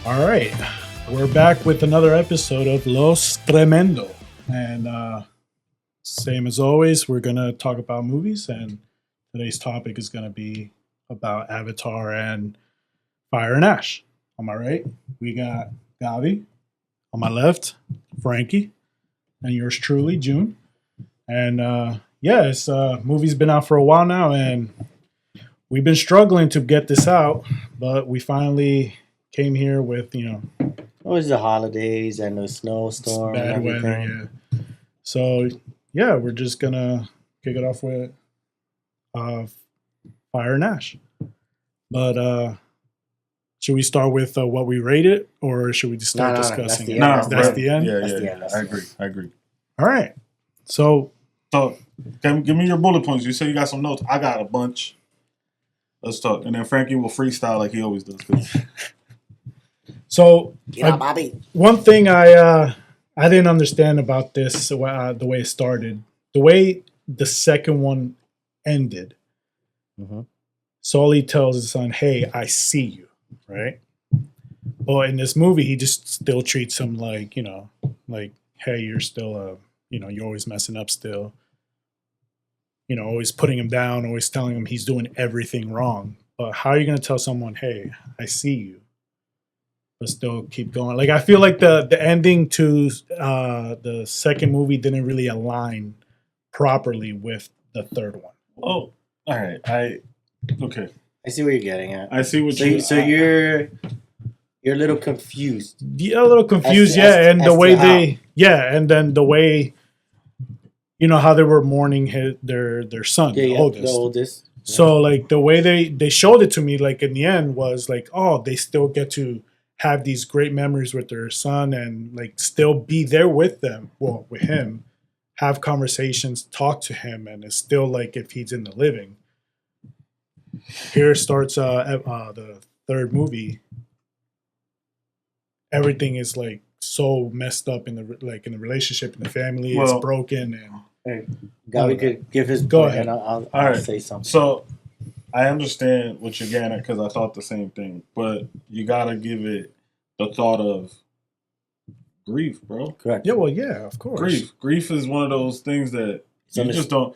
All right, we're back with another episode of Los Tremendo, and same as always, we're gonna talk about movies, and today's topic is gonna be about Avatar and Fire and Ash. On my right, we got Gavi. On my left, Frankie, and yours truly, June. And yeah, this movie's been out for a while now, and we've been struggling to get this out, but we finally came here with It was the holidays and the snowstorm and bad weather. everything. Yeah. So yeah, we're just gonna kick it off with uh, Fire and Ash. But should we start with what we rated, or should we just start No, discussing it? that's the end. That's bro. the end. Yeah, That's yeah, the yeah. end, that's I the agree. end. I agree. All right. So So, give me your bullet points. You say you got some notes. I got a bunch. Let's talk, and then Frankie will freestyle like he always does. so Bobby. one thing I didn't understand about this the way it started, the way the second one ended. Mm-hmm. Sully tells his son, "Hey, I see you," right? But in this movie, he just still treats him like, like, "Hey, you're still you're always messing up still." Always putting him down, always telling him he's doing everything wrong. But how are you going to tell someone, "Hey, I see you," but still keep going? Like, I feel like the ending to the second movie didn't really align properly with the third one. Oh, all right. Okay. I see what you're getting at. I see what So, you. so you're a little confused. Yeah, a little confused, As to- yeah, and as the to way how. and then the way, how they were mourning their son, Yeah, the yeah, oldest. the oldest. So like the way they showed it to me, like in the end, was like, oh, they still get to have these great memories with their son and like still be there with them, well, with him, have conversations, talk to him, and it's still like if he's in the living. Here starts the third movie. Everything is like so messed up in the relationship in the family. It's Well- broken, and Hey, Gabi could give his Go point ahead. and I'll All right. say something. So, I understand what you're getting at because I thought the same thing, but you gotta give it the thought of grief, bro. Correct. yeah, well, yeah, of course, Grief is one of those things that It's you under- just don't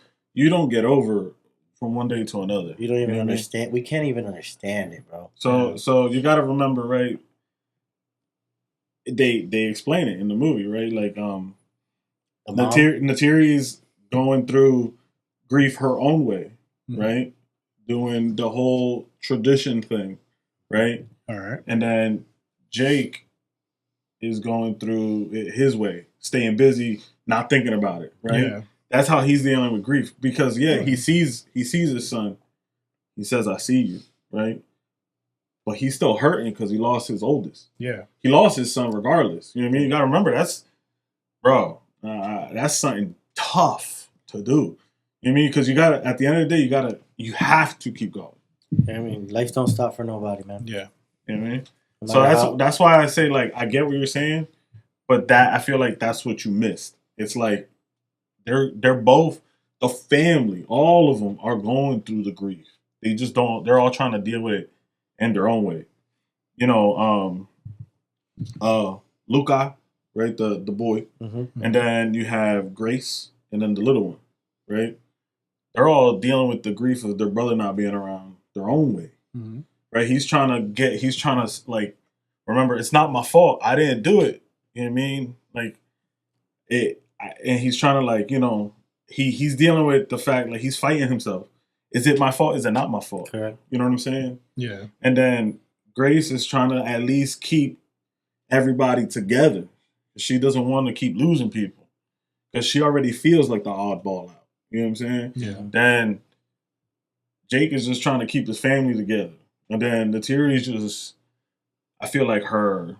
get over from one day to another. You don't even know what I mean? understand. We can't even understand it, bro. So you got to remember, right? They explain it in the movie, right? Like The mom, Natiri's going through grief her own way, Mhm. right? Doing the whole tradition thing, right? all right, And then Jake is going through it his way, staying busy, not thinking about it, right? yeah, That's how he's dealing with grief because he Right. sees his son. He says, "I see you," right? But he's still hurting because he lost his oldest. yeah. He lost his son regardless. You know what I mean? You got to remember that's something tough to do. You know what I mean? Because you got to, at the end of the day, you have to keep going. I mean, life don't stop for nobody, man. Yeah. You know what I mean? No So matter how- that's why I say, like, I get what you're saying, but I feel like that's what you missed. It's like they're both the family. All of them are going through the grief. They just don't. They're all trying to deal with it in their own way. Luca, right, the boy, Mhm. and then you have Grace, and then the little one, right? They're all dealing with the grief of their brother not being around their own way, Mm-hmm. right? He's trying to like remember it's not my fault. I didn't do it. You know what I mean? Like and he's trying to like he's dealing with the fact like he's fighting himself. Is it my fault? Is it not my fault? Correct. You know what I'm saying? Yeah. And then Grace is trying to at least keep everybody together. She doesn't want to keep losing people because she already feels like the oddball out. You know what I'm saying? Yeah. Then Jake is just trying to keep his family together. And then the Natiri's just, I feel like her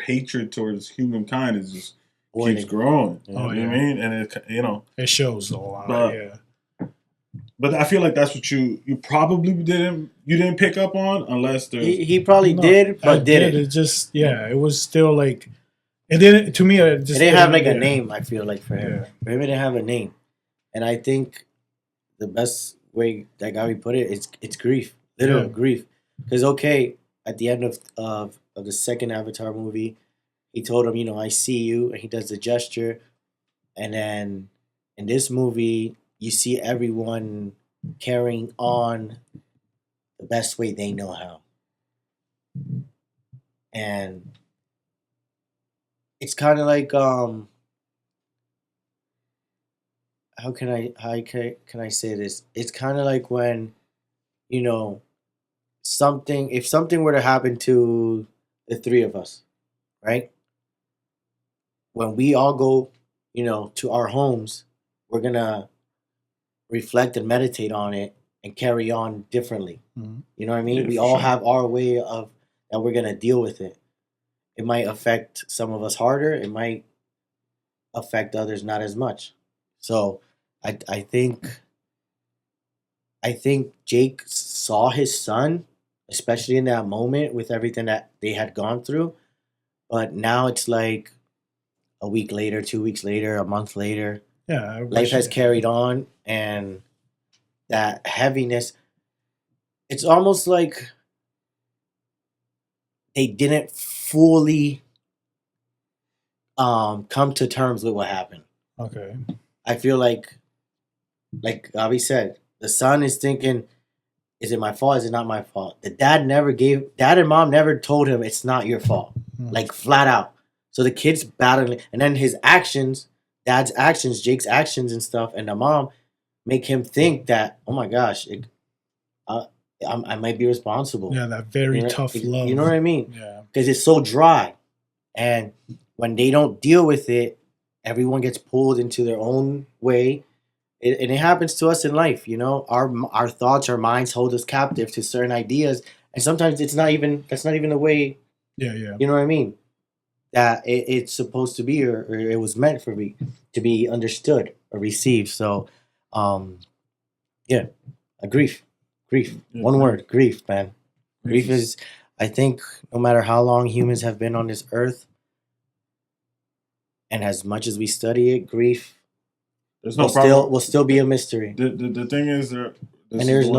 hatred towards humankind is just keeps growing. Oh, You know what yeah. I mean? And It shows a lot. But- yeah. but I feel like that's what you probably didn't pick up on unless there's He probably No, did, I but didn't. It just, it was still like, it didn't, to me, it It just didn't have like a yeah. name, I feel like, for him. Yeah. For him, it didn't have a name. And I think the best way that Gabi put it is it's grief. Literal Yeah. grief. Because, okay, at the end of of the second Avatar movie, he told him, I see you, and he does the gesture. And then in this movie, you see everyone carrying on the best way they know how. And it's kind of like how can I say this? It's kind of like when, you know, something if something were to happen to the three of us, right? When we all go, to our homes, we're gonna reflect and meditate on it and carry on differently. Mhm. You know what I mean? Yeah, We for all sure. have our way of that we're gonna deal with it. It might affect some of us harder. It might affect others not as much. So I think Jake saw his son, especially in that moment with everything that they had gone through. But now it's like a week later, 2 weeks later, a month later, Yeah, I life wish has it- carried on, and that heaviness. It's almost like they didn't fully come to terms with what happened. Okay. I feel like Avi said, the son is thinking, is it my fault? Is it not my fault? The dad and mom never told him it's not your fault, Mhm. like flat out. So the kid's battling, and then his actions, dad's actions, Jake's actions and stuff, and the mom make him think that, oh my gosh, I might be responsible. Yeah, that very You know, tough love. you know what I mean? Yeah. Because it's so dry, and when they don't deal with it, everyone gets pulled into their own way. And it happens to us in life. Our thoughts, our minds hold us captive to certain ideas, and sometimes that's not even the way. Yeah, yeah. You know what I mean? That it's supposed to be, or it was meant for me to be understood or received. So, yeah, grief. Yeah, One grief. word, grief, man. Grief Grief is, I think, no matter how long humans have been on this earth, and as much as we study it, grief There's will no problem. still be a mystery. The thing is, And there's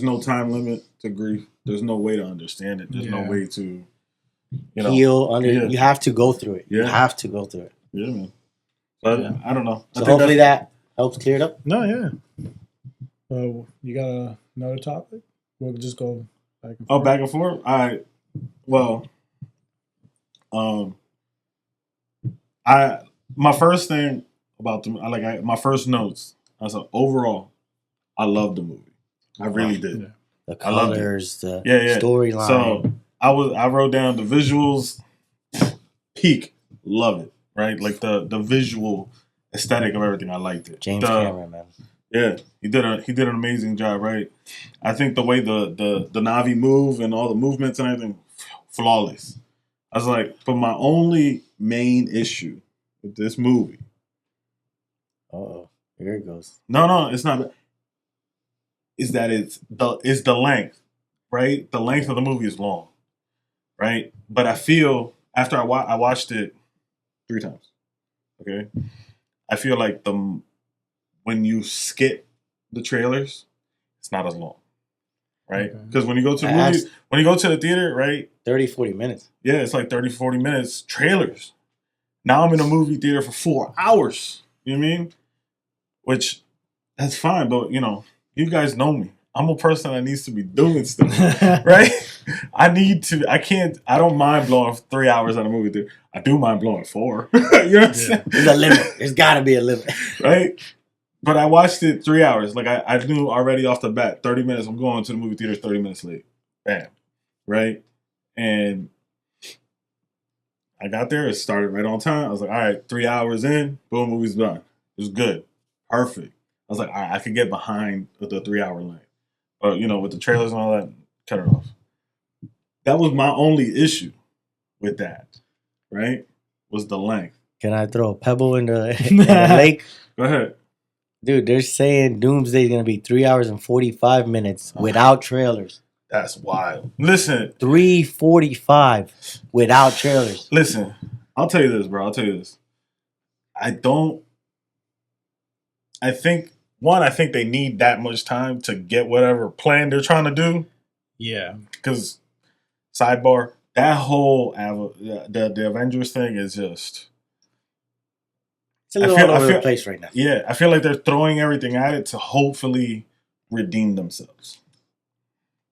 no time limit to grief. There's no way to understand it. There's no Yeah. way to, you know. heal under. Yeah. You have to go through it. You Yeah. have to go through it. Yeah, man. But Yeah. I don't know. I So think hopefully that's- that helps clear it up. No, yeah. You got another topic? We'll just go back and Oh, forth. back and forth. All right. Well, my first thing about my first notes. I said overall, I loved the movie. I really did. Yeah. The I loved it. colors, the Yeah. storyline. So I wrote down the visuals. Peak, love it. Right, like the visual aesthetic of everything. I liked it. James Cameron, man. Yeah, he did an amazing job. Right, I think the way the Na'vi move and all the movements and everything, flawless. I was like, but my only main issue with this movie. Oh, here it goes. No, it's not. Is that it's the length, right? The length of the movie is long, right? But I feel after I watched it 3 times, okay, I feel like when you skip the trailers, it's not as long, right? Okay. Because when you go to the I movie, when you go to the theater, right? 30, 40 minutes. Yeah, it's like 30, 40 minutes trailers. Now I'm in a movie theater for 4 hours. You know what I mean? Which that's fine, but you guys know me. I'm a person that needs to be doing stuff, right? I don't mind blowing 3 hours at a movie theater. I do mind blowing 4. You know what I'm saying? There's a limit. There's got to be a limit. Right? But I watched it 3 hours. Like I knew already off the bat, 30 minutes. I'm going to the movie theater 30 minutes late. Bam. Right? And I got there. It started right on time. I was like, all right, 3 hours in, boom, movie's done. It was good. Perfect. I was like, all right, I could get behind the 3 hour length. But, with the trailers and all that, cut it off. That was my only issue with that, right? Was the length. Can I throw a pebble in the lake? Go ahead. Dude, they're saying Doomsday is going to be 3 hours and 45 minutes without trailers. That's wild. Listen, 3:45 without trailers. Listen, I'll tell you this, bro. I think they need that much time to get whatever plan they're trying to do. Yeah. Because, sidebar, that whole the Avengers thing is just. It's a little all over the place right now. Yeah, I feel like they're throwing everything at it to hopefully redeem themselves.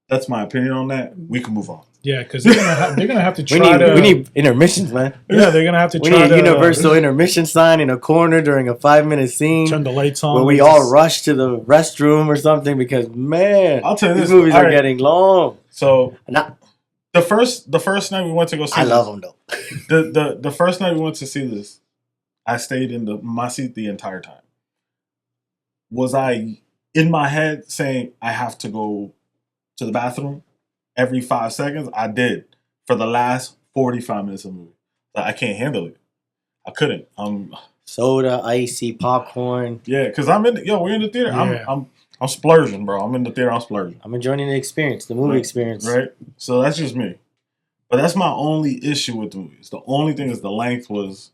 That's my opinion on that. We can move on. Yeah, because they're gonna have to try we need intermissions, man. Yeah, they're gonna have to we try need to a universal intermission sign in a corner during a 5-minute scene. turn the lights on. Where we all rush to the restroom or something because, man, I'll tell you these this, movies are getting long. So Nah, the first night we went to go see I love them, though. the first night we went to see this, I stayed in my seat the entire time. Was I in my head saying I have to go to the bathroom every 5 seconds? I did for the last 45 minutes of the movie. I can't handle it. I couldn't. Soda, icy, popcorn. Yeah, because we're in the theater. Yeah. I'm splurging, bro. I'm in the theater. I'm splurging. I'm enjoying the experience, the movie experience. Right. So that's just me. But that's my only issue with the movies. The only thing is the length was,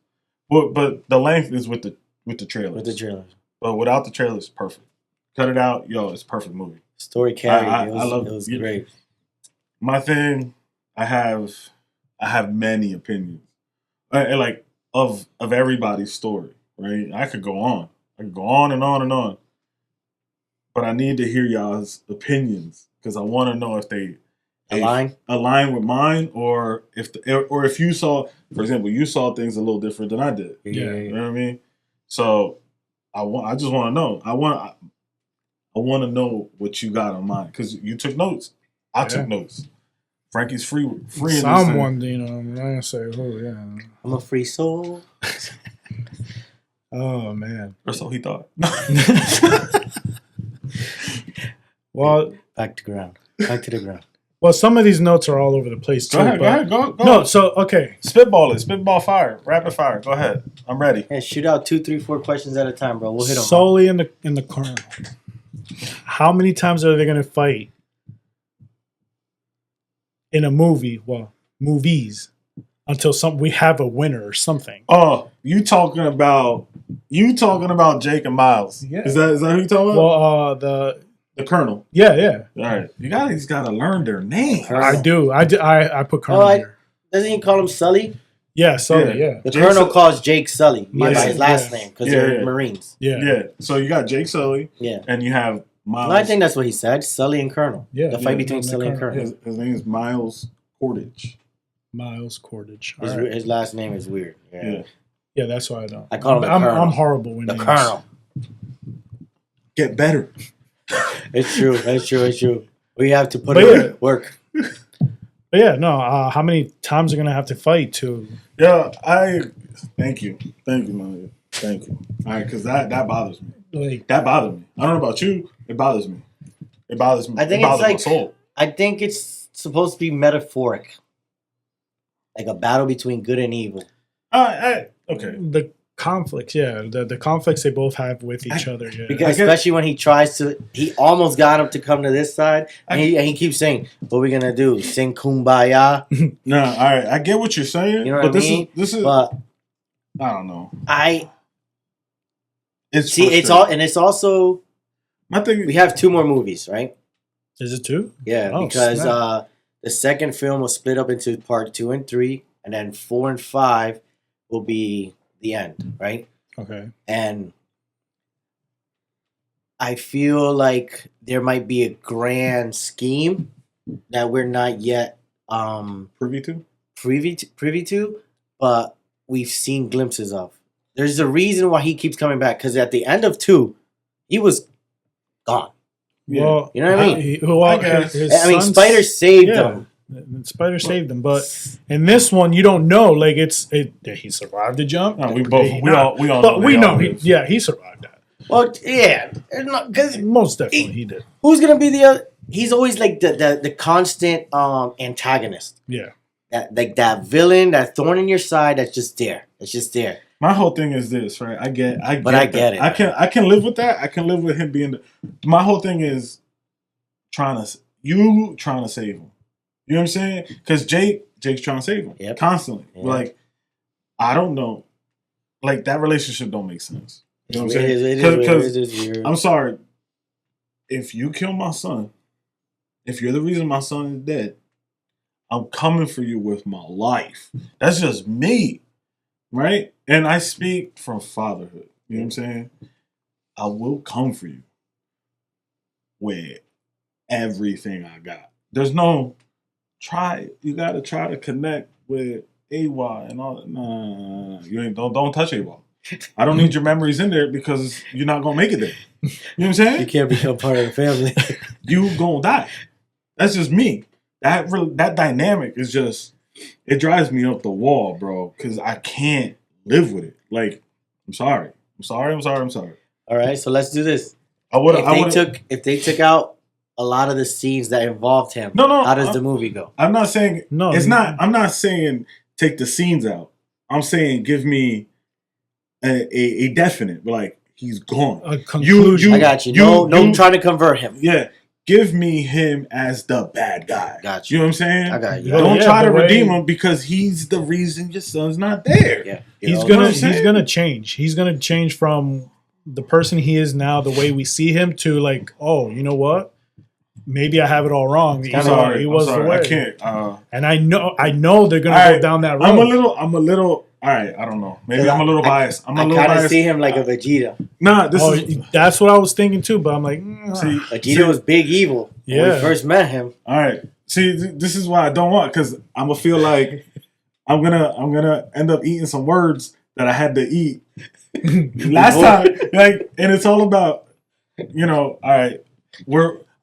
but the length is with the trailers. With the trailers. But without the trailers, perfect. Cut it out, it's a perfect movie. Story carried. I I love it. Was it. great. My thing, I have many opinions, like of everybody's story. Right, I could go on. I could go on and on and on. But I need to hear y'all's opinions because I want to know if they align with mine, or if you saw, for example, you saw things a little different than I did. Yeah. You know what I mean? So I just want to know. I want to know what you got on mind because you took notes. I took notes. Frankie's free in someone, I'm not gonna say who. Yeah, I'm a free soul. Oh man, or so he thought. Well, back to the ground. Well, some of these notes are all over the place too. Go ahead. Go. No, so okay. Spitball fire, rapid fire. Go ahead. I'm ready. Yeah, shoot out 2, 3, 4 questions at a time, bro. We'll hit them solely in the kernel. How many times are they going to fight in a movie? Well, movies until we have a winner or something. Oh, you talking about Jake and Miles? Yeah. Is that who you talking about? Well, the Colonel. Yeah. All right, you guys got to learn their name. I do. I put Colonel here. Doesn't he call him Sully? Yeah, Sully. Yeah. The Colonel calls Jake Sully by his last name because they're Marines. Yeah. So you got Jake Sully. Yeah. And you have Miles. No, I think that's what he said. Sully and Colonel. Yeah. The fight between Sully and Colonel. His name is Miles Cordage. Miles Cordage. His last name is weird. Yeah, that's why I don't. I call him the Colonel. I'm horrible with names. The Colonel. Get better. It's true. We have to put in work. But yeah, no. How many times are gonna have to fight to? Yeah, thank you, man. Thank you. All right, because that bothers me. That bothers me. I don't know about you. It bothers me. I think it's like my soul. I think it's supposed to be metaphoric, like a battle between good and evil. Okay. The conflicts, the conflicts they both have with each other. Yeah. Because especially when he almost got him to come to this side, and he keeps saying, "What are we gonna do? Sing Kumbaya?" No, all right. I get what you're saying. You know what I mean? This is. But I don't know. It's also. My thing. We have 2 more movies, right? Is it 2? Yeah, because the second film will split up into part 2 and 3, and then 4 and 5 will be the end, right? Okay. And I feel like there might be a grand scheme that we're not yet privy to, but we've seen glimpses of. There's a reason why he keeps coming back, because at the end of 2, he was gone. Well, you know what I mean? Spider saved him. Spider saved him, but in this one, you don't know. Like he survived the jump. No, we all but we know he survived that. Well, yeah, because most definitely he did. Who's gonna be the other? He's always like the constant antagonist. Yeah, that villain, that thorn in your side. That's just there. It's just there. My whole thing is this, right? I get it. I can live with that. I can live with him being. My whole thing is trying to save him. You know what I'm saying? Because Jake's trying to save him constantly. Yep. Like, I don't know. Like, that relationship don't make sense. You know what I'm saying? Because I'm sorry. If you kill my son, if you're the reason my son is dead, I'm coming for you with my life. That's just me, right? And I speak from fatherhood. You know what I'm saying? I will come for you with everything I got. There's no try. You gotta try to connect with AWA and all. Nah, you ain't don't touch AWA. I don't need your memories in there because you're not gonna make it there. You know what I'm saying? You can't become part of the family. You gonna die. That's just me. That dynamic is just it drives me up the wall, bro. Because I can't live with it. Like, I'm sorry. All right, so let's do this. If they took out a lot of the scenes that involved him, No, how does the movie go? I'm not saying No, it's not. I'm not saying take the scenes out. I'm saying give me a definite. Like he's gone. a conclusion. I got you. No, trying to convert him. Yeah, give me him as the bad guy. Got You you. know what I'm saying? I got you. Don't Yeah, try to the way- redeem him because he's the reason your son's not there. Yeah, He's know what I'm he's saying? gonna change. He's gonna change from the person he is now, the way we see him, to like, oh, you know what? Maybe I have it all wrong. I'm sorry. He was the way. I can't. And I know they're gonna All go right, down that road. I'm a little. All right, I don't know. Maybe I'm a little biased. I'm a I little kind of biased. see him like a Vegeta. Nah, this Oh, is. that's what I was thinking too. But I'm like, See, Vegeta was big evil when Yeah. we first met him. all right. See, this is why I don't want because I'm gonna feel like I'm gonna end up eating some words that I had to eat last time. Like, and it's all about, all right.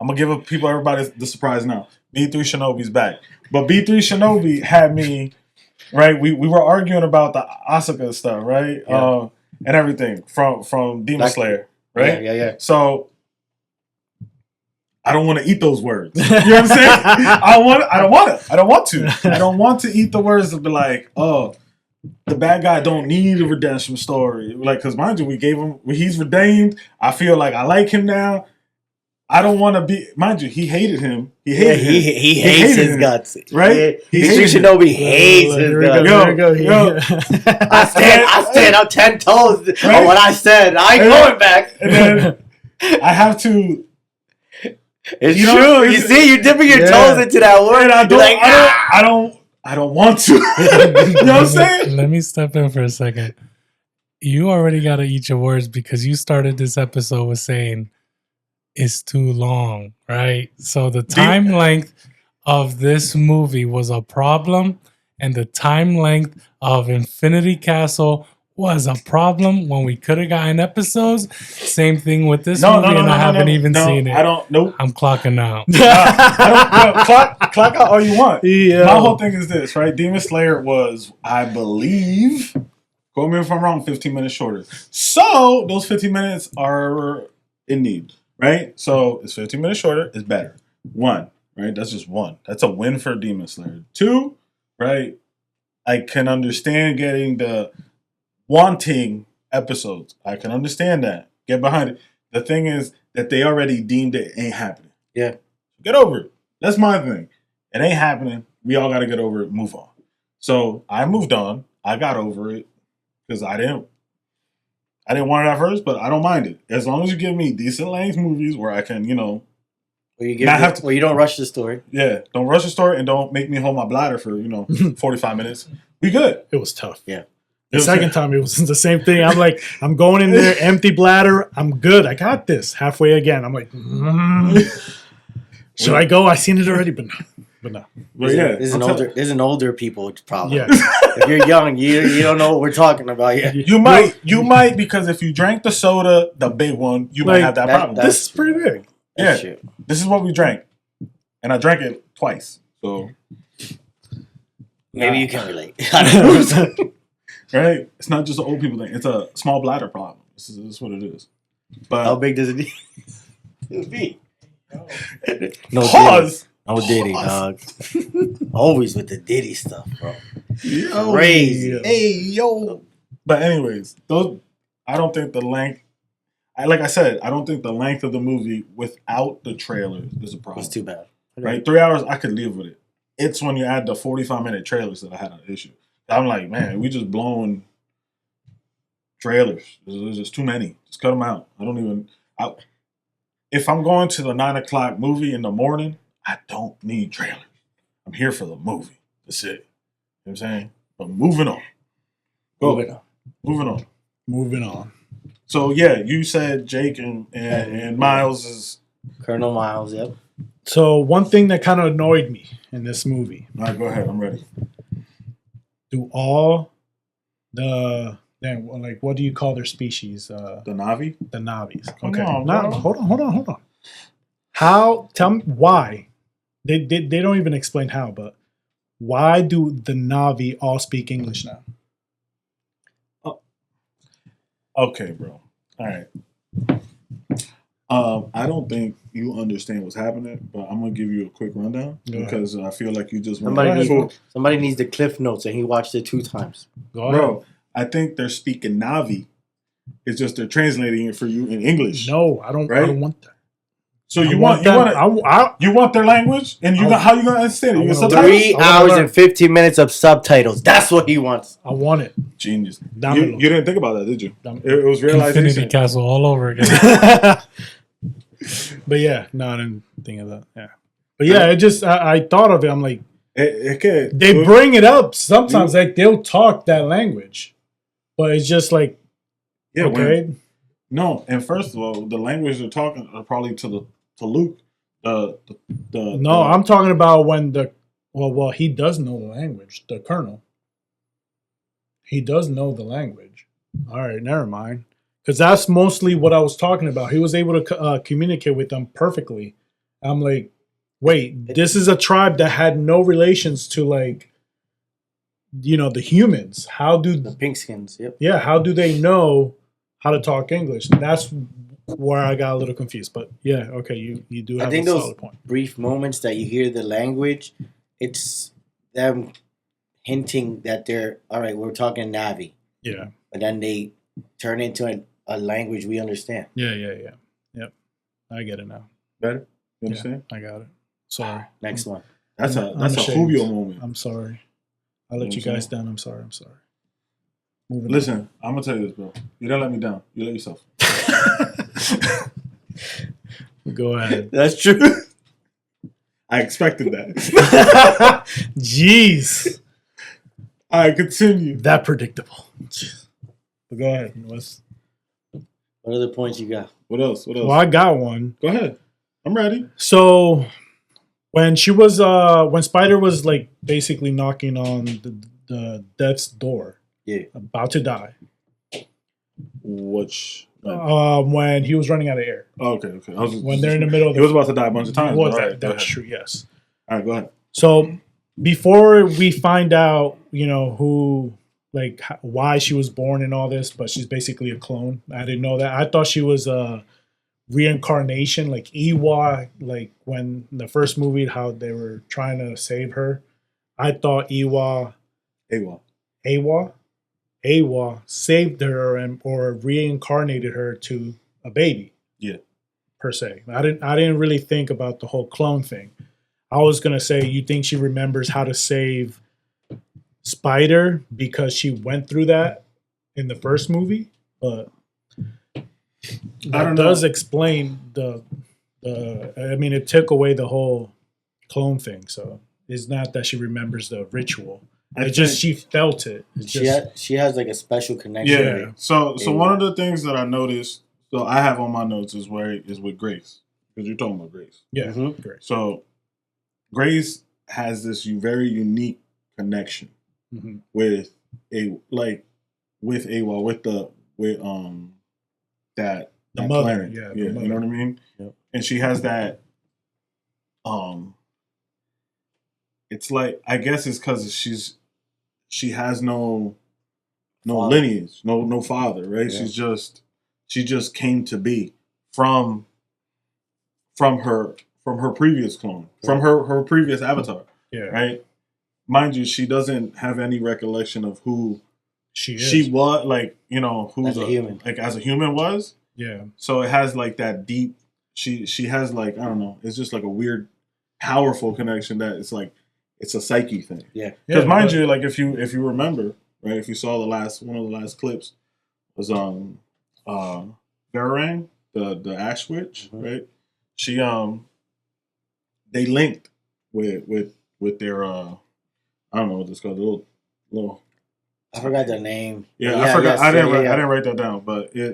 I'm gonna give everybody the surprise now. B3 Shinobi's back, but B3 Shinobi had me right. We were arguing about the Asuka stuff, right? Yeah. And everything from Demon Slayer, right? Yeah. So I don't want to eat those words. You know what I'm saying? I don't want to eat the words to be like, oh, the bad guy don't need a redemption story. Like, because mind you, he's redeemed. I feel like I like him now. I don't want to be, mind you, he hated him. He hated him. He hates his him, guts, right? Yeah. He B3 hated him. Shinobi hates his Here we guts. go. Yo. I stand on 10 toes Right? on what I said. I ain't And going back. And then I have to. It's You true. know, You it's- see, you're dipping your Yeah. toes into that word. And I You're don't. like, I don't want to. You know what I'm saying? Let me step in for a second. You already got to eat your words because you started this episode with saying it's too long, right? So the time length of this movie was a problem, and the time length of Infinity Castle was a problem when we could have gotten episodes. Same thing with this movie, and I haven't even seen it. I don't. Nope. I'm clocking out. I don't. Clock out all you want. Yeah. My whole thing is this, right? Demon Slayer was, I believe, quote me if I'm wrong, 15 minutes shorter. So those 15 minutes are in need, right? So it's 15 minutes shorter. It's better. One, right? That's just one. That's a win for Demon Slayer. Two, right? I can understand getting the wanting episodes. I can understand that. Get behind it. The thing is that they already deemed it ain't happening. Yeah. Get over it. That's my thing. It ain't happening. We all got to get over it. Move on. So I moved on. I got over it because I didn't want it at first, but I don't mind it as long as you give me decent length movies where I can, Where you don't rush the story. yeah, don't rush the story and don't make me hold my bladder for 45 minutes. We good. It was tough. Yeah. The second time it was the same thing. I'm like, I'm going in there, empty bladder. I'm good. I got this. Halfway again, I'm like, should I go? I seen it already, but no. But yeah, This I'm is an older people problem. Yeah. If you're young, you don't know what we're talking about yet. You might because if you drank the soda, the big one, you might Like, have that problem. This is pretty big. Yeah, Shit. this is what we drank, and I drank it twice. So Maybe you can relate. I don't know. right, it's not just an old people thing. It's a small bladder problem. This is what it is. But How big does it need to be? No pause. No Diddy, dog. Always with the Diddy stuff, bro. Yo. Crazy. Hey, yo. But anyways, I don't think the length. Like I said, I don't think the length of the movie without the trailer is a problem. It's too bad. Right, 3 hours I could live with it. It's when you add the 45-minute trailers that I had an issue. I'm like, man, we just blowing trailers. There's just too many. Just cut them out. If I'm going to the 9 o'clock movie in the morning, I don't need trailers. I'm here for the movie. That's it. You know what I'm saying? But moving on. Go. Moving on. Moving on. So yeah, you said Jake and Miles is. Colonel Miles, yep. So one thing that kind of annoyed me in this movie: All right, go ahead. I'm ready. do all the then like what do you call their species? The Navi. The Navis. Come Okay. on, No, bro. hold on. How? Tell me why. They don't even explain how, but why do the Navi all speak English now? Okay, bro. All right. I don't think you understand what's happening, but I'm gonna give you a quick rundown Go ahead. because I feel like you just went Somebody, ahead, needs, somebody needs the Cliff Notes, and he watched it 2 times. Go ahead. Bro, I think they're speaking Navi. It's just they're translating it for you in English. No, I don't. I Right? don't want that. So you I want that. you want their language, and I- how you gonna understand it? You I get wanna subtitles? 3 I wanna hours learn. and 15 minutes of subtitles. That's what he wants. I want it. Genius. Dámelo. You didn't think about that, did you? Dámelo. It was Infinity realization. Castle all over again. But yeah, no, I didn't think of that. Yeah, but yeah, it just I thought of it. I'm like, they bring it up sometimes. Like they'll talk that language, but it's just like Yeah, okay, no, and first of all, the language they're talking are probably to Luke. no, I'm talking about when well, he does know the language. The colonel, he does know the language. All right, never mind, because that's mostly what I was talking about. He was able to communicate with them perfectly. I'm like, wait, this is a tribe that had no relations to like, the humans. How do The Pinkskins, yep. yeah, how do they know how to talk English? That's where I got a little confused. But yeah, okay, you do have I think a those solid point. brief moments that you hear the language, it's them hinting that they're, all right, we're talking Navi. Yeah, But then they turn into a language we understand. yeah. Yep, I get it now. better. You understand? I got it. Sorry, Next one. That's I'm a ashamed. Julio moment. I'm sorry. I let You you know what I'm guys down. I'm sorry. Moving Listen, I'm gonna tell you this, bro. You didn't let me down. You let yourself. on. Go ahead. That's true. I expected that. Jeez, I continue. that predictable. But go ahead. What other points you got? What else? Well, I got one. Go ahead. I'm ready. So when she was when Spider was like basically knocking on the death's door, Yeah. about to die, Which? when he was running out of air, Okay. I was when they're in the middle of he was about to die a bunch of times. was All that, right, go that's ahead. true, yes. All right, go ahead. So before we find out, who like why she was born and all this, but she's basically a clone. I didn't know that. I thought she was a reincarnation, like Ewa, like when in the first movie how they were trying to save her. I thought Ewa saved her or reincarnated her to a baby. Yeah. Per se. I didn't really think about the whole clone thing. I was gonna say, you think she remembers how to save Spider because she went through that in the first movie, but that does explain the I mean, it took away the whole clone thing. So it's not that she remembers the ritual. It's just she felt it. It's She has like a special connection. Yeah. with- So one of the things that I noticed, so I have on my notes is with Grace, because you're talking about Grace. yeah, Mhm. great. So Grace has this very unique connection Mhm. with AWA, with that The that mother, planet. yeah, the You mother. know what I mean? Yep. And she has that. It's like, I guess it's because she has no Father. lineage, no father, right? Yeah. She just came to be from her previous clone, from her previous avatar, Yeah, right? Mind you, she doesn't have any recollection of who she is. she was, like, who As a human. like as a human was. Yeah, So it has like that deep. She has like, I don't know. It's just like a weird, powerful connection that it's like it's a psyche thing. Yeah. Because mind but- you, like if you remember, right? If you saw one of the last clips was Garang, the Ash Witch, Mhm. right? She they linked with with their I don't know what it's called, little. I forgot the name. Yeah, I forgot. yes, I didn't. yeah. I didn't write that down, but Yeah.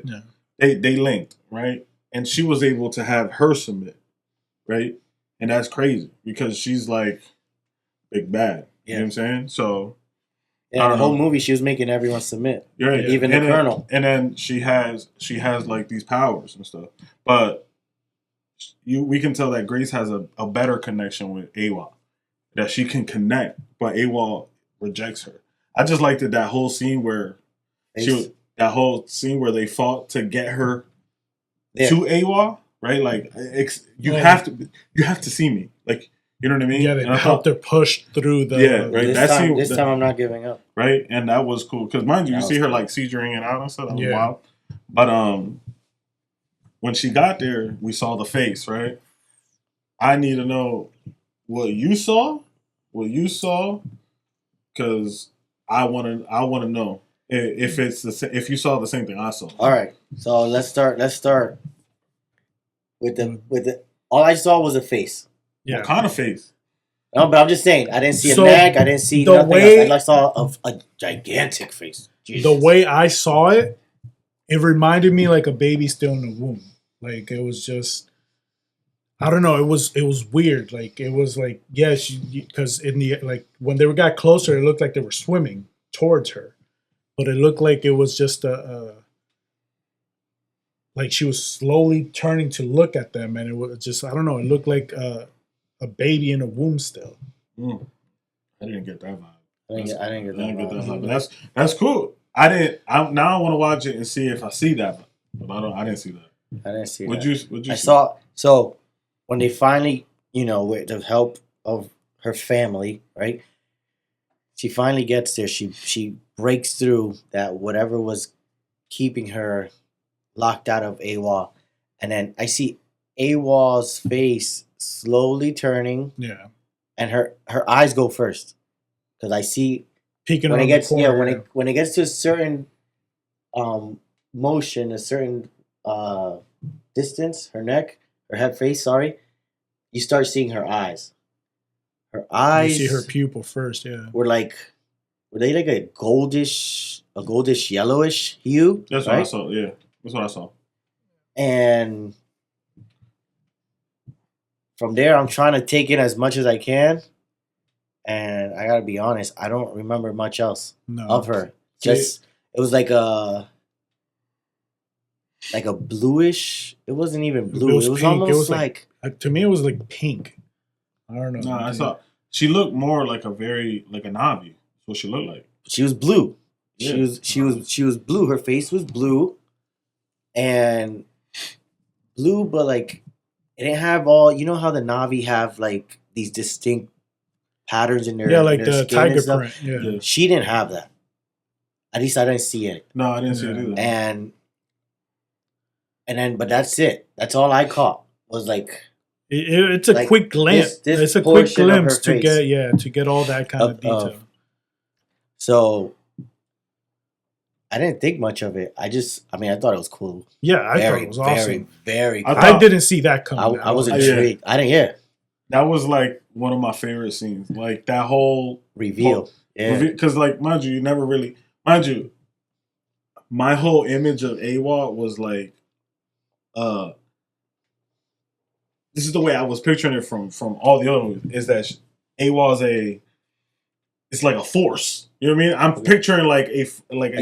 they linked, right, and she was able to have her submit, right, and that's crazy because she's like big bad. You know what I'm saying? So Yeah, I the don't whole know. movie she was making everyone submit. yeah, Even and the then, Colonel. and then she has like these powers and stuff, but we can tell that Grace has a better connection with Awa, that she can connect, but Awa rejects her. I just liked that whole scene where that whole scene where they fought to get her to Awa, right? Like you have to see me, like you know what I mean? Yeah, they And I helped thought, her push through the. Yeah, right. This time I'm not giving up. Right, and that was cool because mind you, That you see was her cool. like seizuring it out and stuff. That was Yeah. wild. But when she got there, we saw the face. Right. I need to know what you saw. Because I want to know if it's if you saw the same thing I saw. All right, so let's start with the. All I saw was a face. Yeah. What kind of face? No, but I'm just saying, I didn't see So, a neck. I didn't see the nothing way- else. I saw a gigantic face. Jesus. The way I saw it, it reminded me like a baby still in the womb. Like it was just, I don't know. It was weird. Like it was like yes, because in the like when they got closer, it looked like they were swimming towards her, but it looked like it was just like she was slowly turning to look at them, and it was just I don't know. It looked like a baby in a womb still. I didn't get that vibe. I didn't get that. vibe. That's cool. Now I want to watch it and see if I see that, but I didn't see that. I didn't see Would that. you? See? I saw so when they finally, with the help of her family, right? She finally gets there. She breaks through that whatever was keeping her locked out of AWOL, and then I see AWOL's face slowly turning, Yeah, and her eyes go first because I see peeking when around it gets the corner. when it gets to a certain motion, a certain distance, her neck, her head, face. Sorry, you start seeing her eyes. Her eyes. You see her pupil first. Yeah, were they like a goldish yellowish hue? That's what I saw. Yeah, that's what I saw. And from there, I'm trying to take in as much as I can. And I gotta be honest, I don't remember much else no. of her. Just it was like a bluish. It wasn't even blue. was It was pink. almost It was like to me, it was like pink. I don't know. No, I saw. She looked more like a Navi. That's what she looked like. she was blue. Yeah. She was blue. Her face was blue, and blue, but like it didn't have all. You know how the Navi have like these distinct patterns in their like in their the skin and tiger stuff? print. Yeah. She didn't have that. At least I didn't see it. No, I didn't see it Yeah. either. And then, but that's it. That's all I caught was like It's a Like, quick glimpse. this It's a quick portion of her glimpse to face. get all that kind of detail. So. I didn't think much of it. I thought it was cool. Yeah, I thought Very, it was very, awesome. very. I Cool. thought- I didn't see that coming. I was Yeah. intrigued. I didn't. Yeah, That was like one of my favorite scenes. Like that whole reveal. Yeah, because like mind you, my whole image of AWOL was like, this is the way I was picturing it from all the other movies. Is that AWOL it's like a force. You know what I mean? I'm picturing like a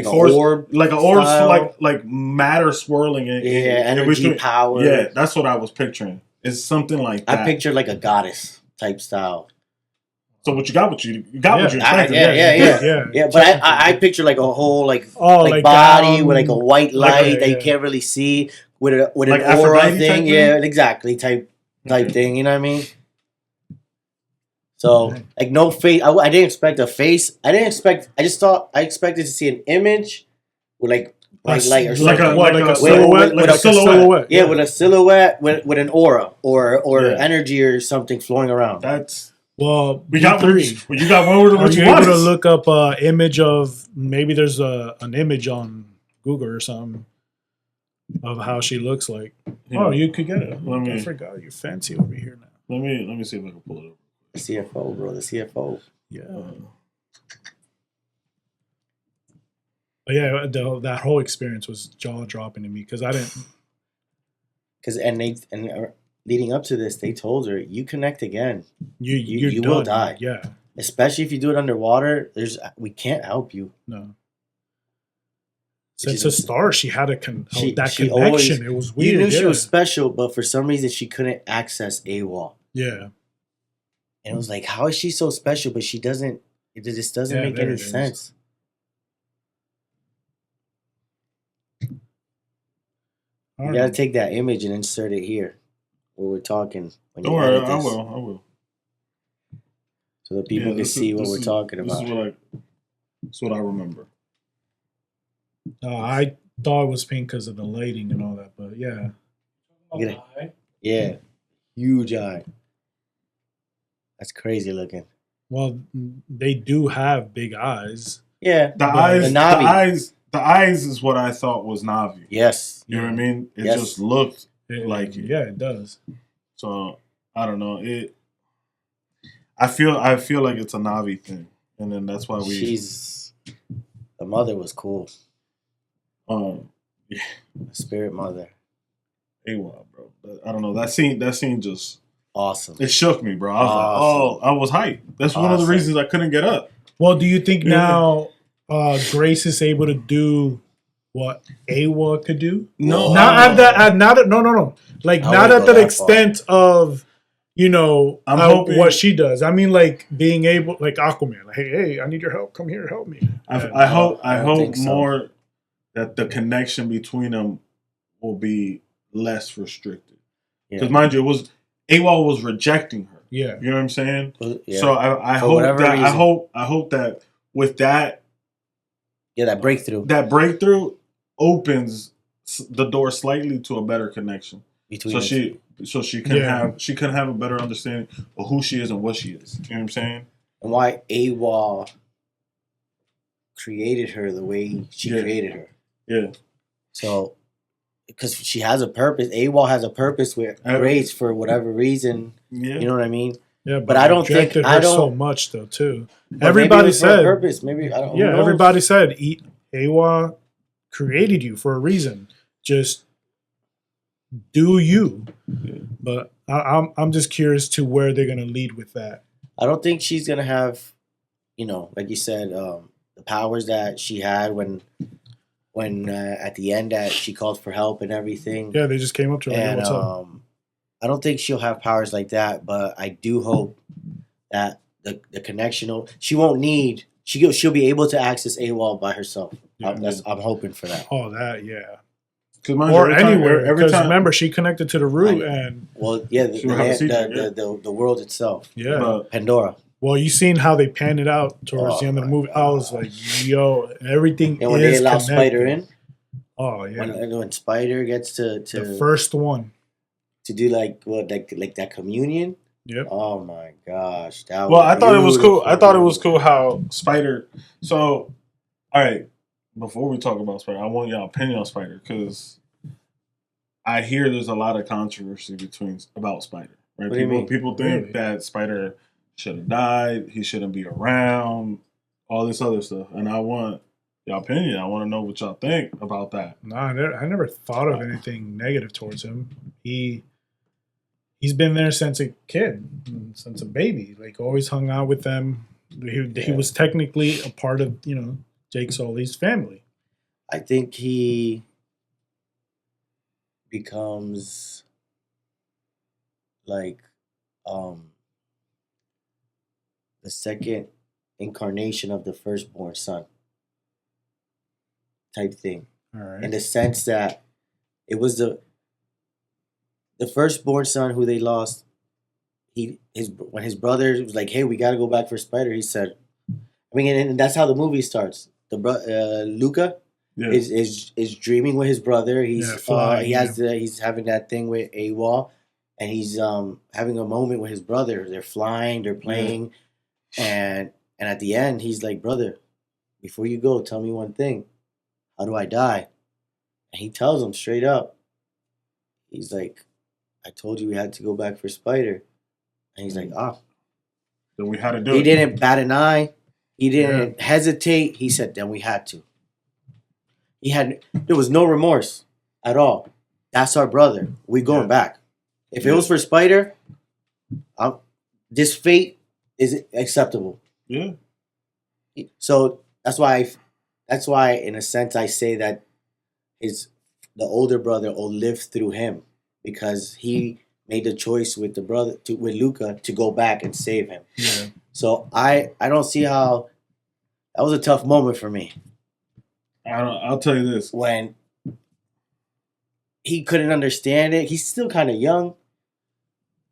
force, orb, like an orb, style. like matter swirling in energy, between. power. Yeah, that's what I was picturing. It's something like that. I pictured like a goddess type style. So what you got? What you got? What you Yeah, expected? yeah. Yeah, but I picture like a whole like body down, with like a white light that you yeah. can't really see with an Like aura Aphrodite type thing. thing? Yeah, exactly type thing. You know what I mean? So like no face. I didn't expect a face. I expected to see an image with like bright light or Like something. a silhouette, like a silhouette. Yeah, with a silhouette with an aura or Yeah. energy or something flowing around. That's Well, we got three. you got one with Are what you you able want. to look up an image of maybe there's an image on Google or something of how she looks like? Yeah. Oh, you could get it. Let me- I forgot you're fancy over here now. Let me see if I can pull it up. The CFO, bro. The CFO. Yeah. Uh, But yeah, that whole experience was jaw dropping to me because I didn't. Because leading up to this, they told her, "You connect again, You're you done. will die. Yeah. Especially if you do it underwater. We can't help you." No. Which Since is the start, she had that she connection. always- It was You weird. knew she yeah. was special, but for some reason she couldn't access AWOL. Yeah. And it was like, how is she so special, but she doesn't? It just doesn't Yeah, make there any it is. sense. I You don't gotta know. take that image and insert it here where we're talking. When don't you worry, edit I this, will. so that people can this see is- what this we're is- talking This about. is that's what I remember. I thought it was pink because of the lighting and all that, but yeah. Get it. Yeah, huge eye. That's crazy looking. Well, they do have big eyes. Yeah, The But eyes, the the Na'vi. eyes, the eyes is what I thought was Navi. yes. You know what I mean? It Yes. just looked It- like it. Yeah, it does. So I don't know. I feel like it's a Navi thing, and then that's why The mother was cool. um The spirit mother, AWOL, bro. I don't know. That scene just awesome. it shook me, bro. I was Awesome. like, oh, I was hyped. That's one of the Awesome. reasons I couldn't get up. Well, do you think Yeah. now Grace is able to do what Awa could do? No, Not at that. Not at, no. Like I not wouldn't at go the that extent of I'm hoping- what she does. I mean, like being able, like Aquaman. Like, hey, I need your help. Come here, help me. I hope I don't think so. more that the connection between them will be less restricted. Yeah. Because mind you, AWOL was rejecting her. Yeah. You know what I'm saying? Yeah. So I For hope whatever that reason. I hope that with that That breakthrough breakthrough opens the door slightly to a better connection. between So the she can Yeah. have a better understanding of who she is and what she is. You know what I'm saying? and why AWOL created her the way she Yeah. created her. Yeah. So, because she has a purpose, AWOL has a purpose with Grace for whatever reason. Yeah. You know what I mean? Yeah, But I don't think- rejected I her don't- so much though too. But maybe it Everybody was for a said, purpose. Maybe I don't. who yeah, knows? everybody said Awa created you for a reason. Just do you. Yeah. But I'm just curious to where they're gonna lead with that. I don't think she's gonna have, like you said, the powers that she had when at the end that she called for help and everything. Yeah, they just came up to her like, hey, And what's up? I don't think she'll have powers like that, but I do hope that the connection. She won't need. She'll be able to access AWOL by herself. Yeah. I'm hoping for that. Oh, that yeah. 'Cause mind you, Or every time- anywhere. every Because time. remember, she connected to the root, I- and Well, yeah, She will have a secret, the world itself, yeah. But Pandora. Well, you seen how they panned it out towards the end of the movie. I was like, yo, everything And when is they allow connected. Spider in, Oh yeah, when Spider gets to the first one. to do like that communion. Yep. Oh my gosh! That well, was I thought it was cool. I beautiful. thought it was cool how Spider. So, all right. Before we talk about Spider, I want your opinion on Spider because I hear there's a lot of controversy about Spider. Right? What do you mean? People think Really? that Spider should have died. He shouldn't be around. All this other stuff, and I want your opinion. I want to know what y'all think about that. No, I never thought of anything negative towards him. He's been there since a kid, since a baby. Like always hung out with them. He was technically a part of Jake Sully's family. I think he becomes like the second incarnation of the firstborn son type thing. All right. In the sense that it was the firstborn son who they lost. When his brother was like, "Hey, we got to go back for Spider," he said, "I mean," and that's how the movie starts. Luca Yeah, is dreaming with his brother. He's flying, he's having that thing with AWOL, and he's having a moment with his brother. They're flying, they're playing, and at the end, he's like, "Brother, before you go, tell me one thing. How do I die?" And he tells him straight up. He's like, "I told you we had to go back for Spider," and he's like, then we had to do He it. didn't bat an eye. He didn't hesitate. He said, then we had to. There was no remorse at all. That's our brother. We going back. If it was for Spider, this fate is acceptable. Yeah. So that's why in a sense I say that the older brother will live through him because he made the choice with with Luca to go back and save him. Yeah. So I don't see how that was a tough moment for me I'll tell you this. when he couldn't understand it. He's still kind of young,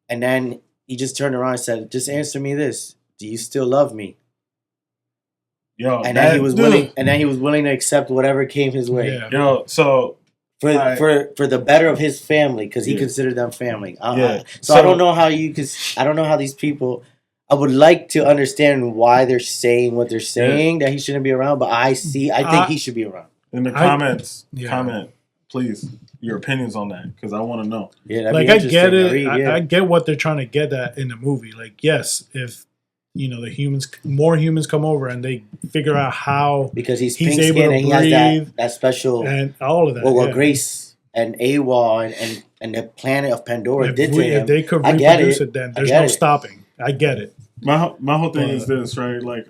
and then he just turned around and said, "Just answer me this: do you still love me?" Yo, And then he was willing. And then he was willing to accept whatever came his way Yeah. Yo, so for the better of his family because he Yeah. considered them family. Yeah. So I don't know how I don't know how these people. I would like to understand why they're saying what they're saying that he shouldn't be around, but I think he should be around. in the comments, Yeah. comment, please, your opinions on that because I want to know. Yeah, that'd Like be I interesting get to it. read, yeah. I get what they're trying to get at in the movie. Like, yes, if more humans come over and they figure out how Because he's He's pink able skin to and he has breathe that special and all of that. what yeah. Grace and AWOL and the planet of Pandora did to him. If they could I get reproduce it. it, then I there's get no it. stopping. I get it. My whole thing is But- this, right? Like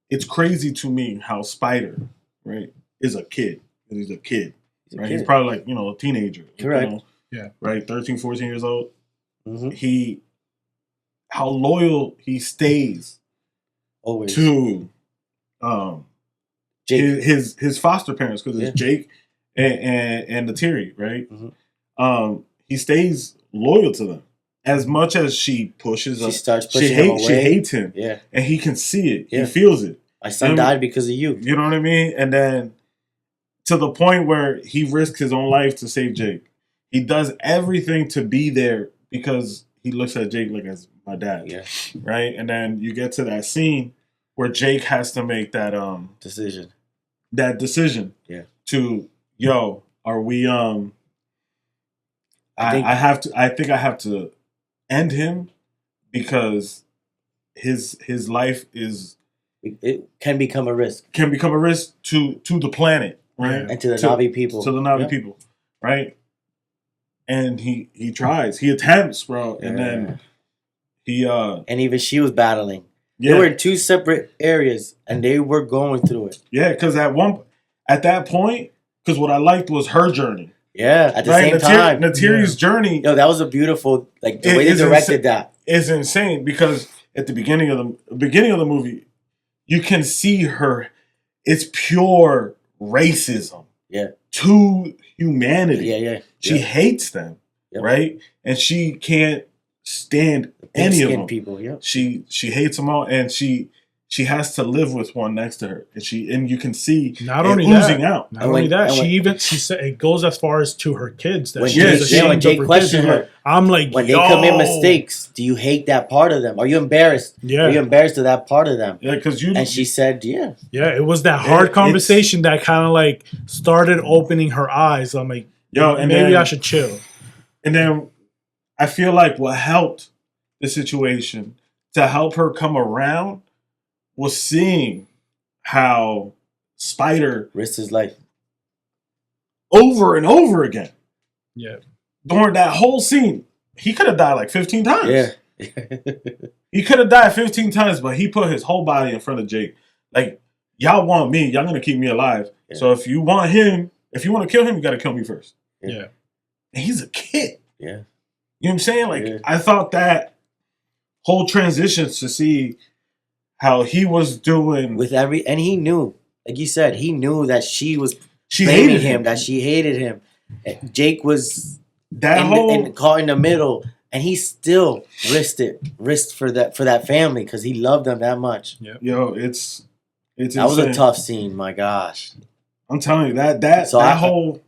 it's crazy to me how Spider, right, is a kid. He's a kid, He's a right? kid. He's probably like a teenager, Correct. Yeah. right, 13, 14 years old. Mhm. How loyal he stays Always. to Jake. his foster parents because it's Yeah. Jake and Natiri, right? Mhm. He stays loyal to them as much as she pushes She him. starts pushing him away. She hates him, Yeah. and he can see it. Yeah. He feels it. My son Him- died because of you. You know what I mean? And then to the point where he risks his own life to save Jake. He does everything to be there because he looks at Jake like as my dad, Yeah. right? And then you get to that scene where Jake has to make that Decision. decision. Yeah. To are we I think- I think I have to end him because his life It can become a risk. can become a risk to the planet, right? And to the Navi people. To the Navi Yeah. people, right? And he tries, he attempts, bro, and then he And even she was battling. yeah, They were in two separate areas and they were going through it. yeah, because at that point, because what I liked was her journey, Yeah. At the right? same time. Natiri's journey Yo, that was a beautiful the It way they is directed that. is insane because at the beginning of the movie, you can see her. It's pure racism. Yeah. To humanity. Yeah. She hates them, Yep. right? And she can't stand any of Pink-skinned them. people, yeah. She hates them all, and she has to live with one next to her, and you can see Not it only oozing that, out. not And only when- that, and when- she said it goes as far as to her kids that When she's Jake- ashamed when of Jake her questioned kids. her, I'm like, when they yo. commit mistakes, do you hate that part of them? Are you embarrassed? Are you Yeah, embarrassed of that part of them? Yeah, because you And she said, yeah. yeah. It was that hard it's- conversation that kind of like started opening her eyes. I'm like, and maybe then, I should chill. And then I feel like what helped the situation to help her come around was seeing how Spider Risked his life. over and over again Yeah, during that whole scene. He could have died like 15 times. Yeah. He could have died 15 times, but he put his whole body in front of Jake. Like, y'all want me, y'all gonna keep me alive. Yeah. So if you want him, if you want to kill him, you gotta kill me first. yeah. And he's a kid. Yeah. You know what I'm saying? Like, Yeah. I thought that whole transition to see how he was doing. And he knew, like you said, he knew that she was She blaming hated him, that she hated him. And Jake was That whole caught in the middle, and he still risked for that family because he loved them that much. yo, it's That was a insane. tough scene. My gosh. I'm telling you that So whole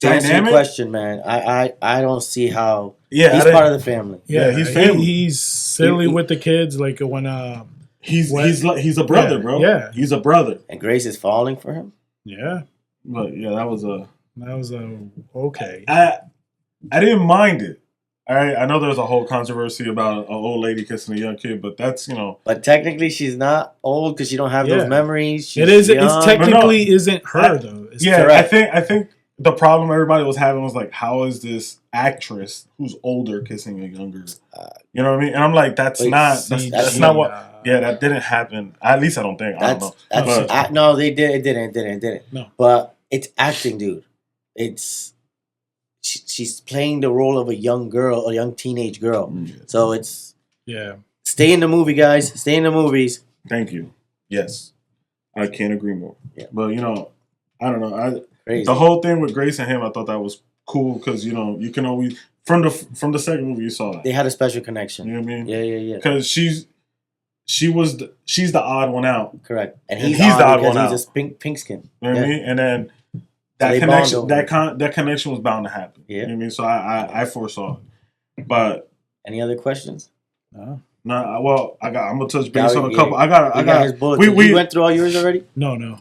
To answer your dynamic. question, man, I don't see how Yeah, he's part of the family. Yeah, he's family. he's silly He- with the kids. Like when he's When- he's a brother, Yeah, bro. yeah. He's a brother. And Grace is falling for him. yeah, But yeah, that was a. that was okay. I didn't mind it. All right, I know there's a whole controversy about an old lady kissing a young kid, but that's But technically, she's not old because she don't have Yeah. those memories. She's It is. young. It's technically isn't her I- though. It's yeah. correct. I think the problem everybody was having was like, how is this actress who's older kissing a younger? You know what I mean? And I'm like, that's Wait, not CG, that's not what. Yeah, that didn't happen. At least I don't think. I don't know. But- No, they did. It didn't. No. But it's acting, dude. It's she's playing the role of a young girl, a young teenage girl. So it's Yeah. stay in the movie, guys. Stay in the movies. Thank you. Yes, I can't agree more. Yeah. But I don't know. Crazy. The whole thing with Grace and him, I thought that was cool because you can always from the second movie you saw that. They had a special You connection. know what I mean? Yeah. Because she's the odd one out. Correct. And And he's he's the odd because one he's out. a pink skin. You know what I Yeah. mean? And then So that they connection, bond that connection was bound to happen. Yeah. You know what I mean? So I foresaw it. But Any other questions? No. no, well, I'm gonna touch base Gary, on a yeah. couple. I You got got his bullets. we You went through all yours already? No.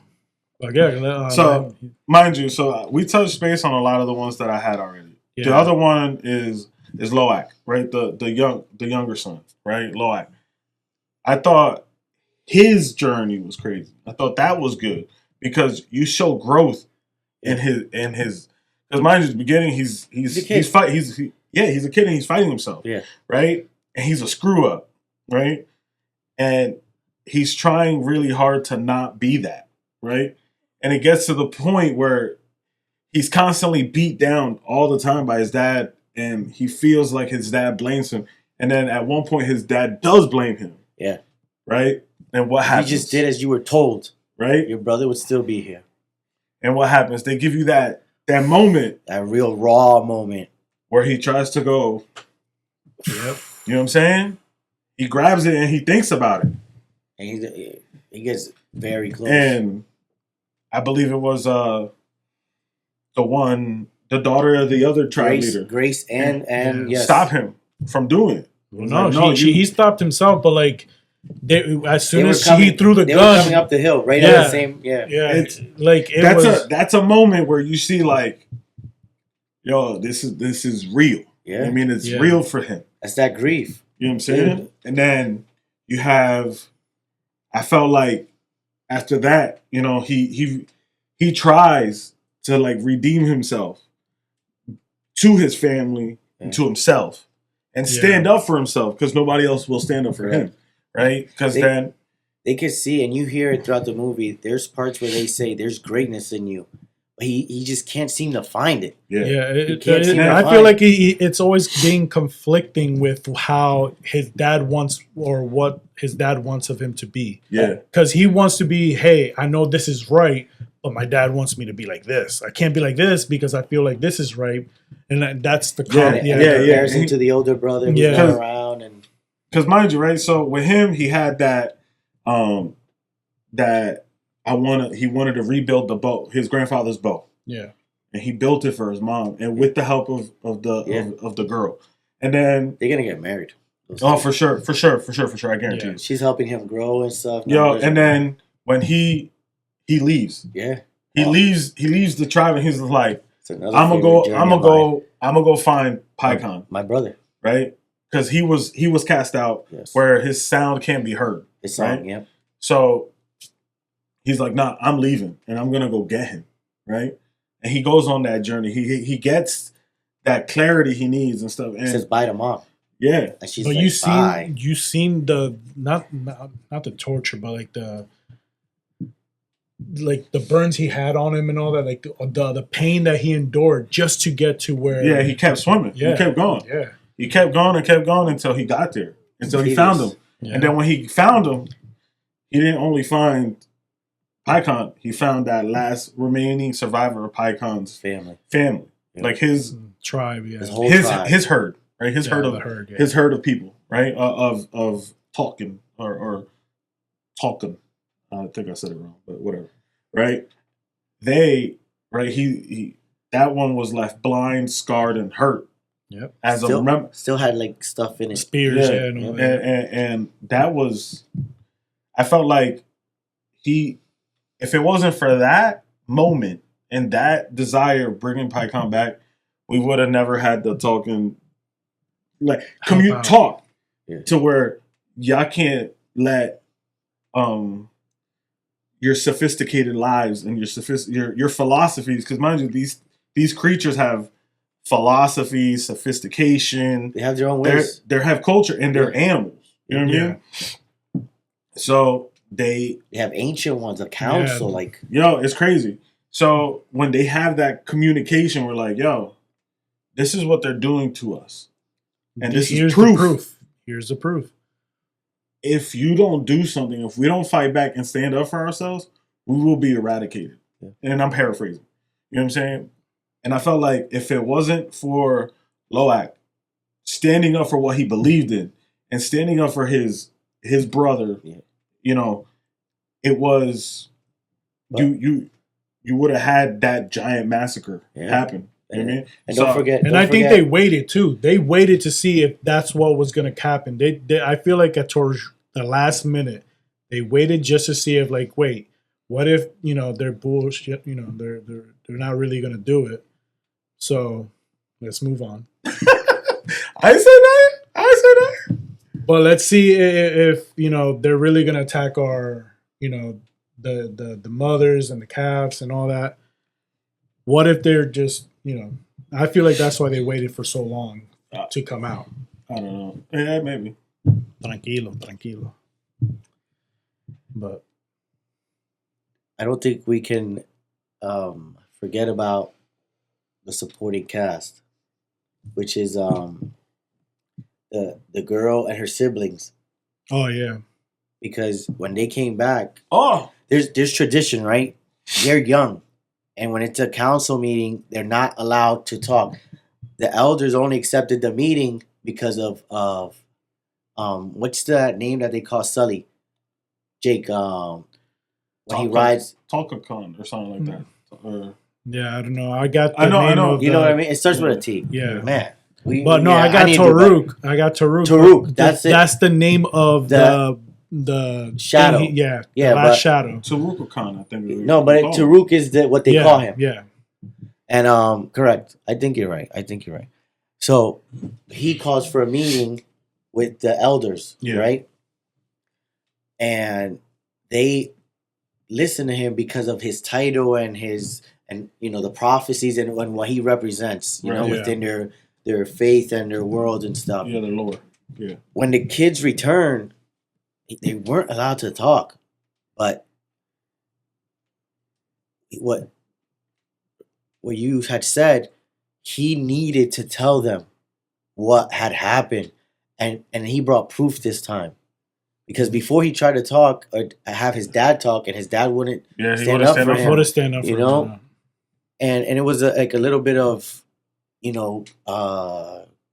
But yeah. So- mind you, so we touched base on a lot of the ones that I had already. yeah. The other one is Loak, right? The younger son, right? Loak. I thought his journey was crazy. I thought that was good because you show growth in his because mind you, at the beginning he's a kid. he's a kid and he's fighting himself. Yeah. Right? And he's a screw up, right? And he's trying really hard to not be that, right? And it gets to the point where he's constantly beat down all the time by his dad, and he feels like his dad blames him. And then at one point, his dad does blame him. Yeah. Right? And what If happens? you just did as you were told, Right? your brother would still be here. And what happens? They give you that moment That real raw moment. where he tries to go, Yep. you know what I'm saying? He grabs it and he thinks about it. And he gets very close. And I believe it was the daughter of the other tribe leader. Grace and yes. Stop him from doing it. Well, no, Like, no, he stopped himself, but like as soon They were as coming- he threw the They were gun, coming up the hill, right Yeah. at the same. Yeah. yeah, It's- like it was. That's a moment where you see like, yo, this is real. Yeah. I mean, it's Yeah. real for him. That's that grief. You know what I'm saying? And then you have, I felt like after that, he tries to like redeem himself to his family and to himself and stand up for himself because nobody else will stand up for him, right? Because They- then They can see, and you hear it throughout the movie. There's parts where they say there's greatness in you, but he just can't seem to find it. Yeah, can't seem to I feel find- like it's always being conflicting with how his dad wants or what his dad wants of him to be. yeah, Because he wants to be, hey, I know this is right, but my dad wants me to be like this. I can't be like this because I feel like this is right, and that's the And yeah. it compares him to the older brother who's Yeah. not around, and because mind you, right? So with him, he had that he wanted to rebuild the bow, his grandfather's bow. Yeah, And he built it for his mom, and with the help of the girl. And then, they're gonna get married. Those oh, two. for sure, I guarantee Yeah. you. She's helping him grow and stuff. Yo, and then when he leaves, yeah, he leaves the tribe, and he's like, it's another I'm favorite journey of mine. gonna go find Pycon, My brother. right? Because he was cast out Yes, where his sound can't be heard. his song. right? Yeah, So he's like, nah, I'm leaving, and I'm gonna go get him, right? And he goes on that journey. He gets that clarity he needs and stuff. he And says bye to mom, yeah, and she's but like, bye. you seen the not the torture, but like the burns he had on him and all that, like the pain that he endured just to get to where. yeah, he kept swimming. Yeah. He kept going. Yeah, He kept going and kept going until he got there. Until he found him. yeah. And then when he found him, he didn't only find Pycon, he found that last remaining survivor of Pycon's Family. family. Yeah. Like his tribe. Yeah, His whole his tribe. his herd, right? His herd the of herd. Yeah. his herd of people, right? Of Tolkien or Tolkien. I think I said it wrong, but whatever. Right? He that one was left blind, scarred, and hurt. Yep. As a Still, remember, still had like stuff in it. Spears. Yeah. Yeah, and all and, that. and that was, I felt like if it wasn't for that moment and that desire of bringing Pycon back, we would have never had the Tolkien like Help out. talk Yeah. to where y'all can't let your sophisticated lives and your philosophies, because mind you, these creatures have philosophy, sophistication. They have their own They ways. have culture, and they're animals. You know what I mean? So They have ancient ones, a council, like it's crazy. So when they have that communication, we're like, yo, this is what they're doing to us. And this is Here's proof. the proof. Here's the proof. If you don't do something, if we don't fight back and stand up for ourselves, we will be eradicated. Yeah. And I'm paraphrasing. You know what I'm saying? And I felt like if it wasn't for Loak standing up for what he believed in and standing up for his brother, it was you would have had that giant massacre happen. You know what I mean? And don't forget. And I think they waited too. They waited to see if that's what was going to happen. They I feel like towards the last minute, they waited just to see if, like, wait, what if they're bullshit? They're not really going to do it. So let's move on. I said that. But let's see if they're really going to attack our the mothers and the calves and all that. What if they're just I feel like that's why they waited for so long to come out. I don't know. Yeah, maybe. Tranquilo. But I don't think we can forget about the supporting cast, which is the girl and her siblings. oh yeah, Because when they came back, Oh, there's tradition, right? They're young, and when it's a council meeting, they're not allowed to talk. The elders only accepted the meeting because of what's that name that they call Sully? Jake. When he rides, Talkacon or something like that. yeah. I don't know. I got. I know. you know what I mean? It starts with a T. Yeah. Man. I got need to do better. Taruk. I got Taruk. Taruk, that's it. That's the name of the Shadow. thing Yeah, the last but- shadow. Taruka-Khan, I think. No, but Taruk is what they call him. Yeah. And correct. I think you're right. So he calls for a meeting with the elders, Yeah. right? And they listen to him because of his title and the prophecies and what he represents, Right, yeah. within their faith and their world and stuff. Yeah, the lore. Yeah. When the kids returned, they weren't allowed to talk, but what you had said, he needed to tell them what had happened, and he brought proof this time, because before he tried to talk or have his dad talk, and his dad wouldn't Yeah, he stand would've up stand for up him, Would have stand up for you him, know? yeah. and it was a little bit of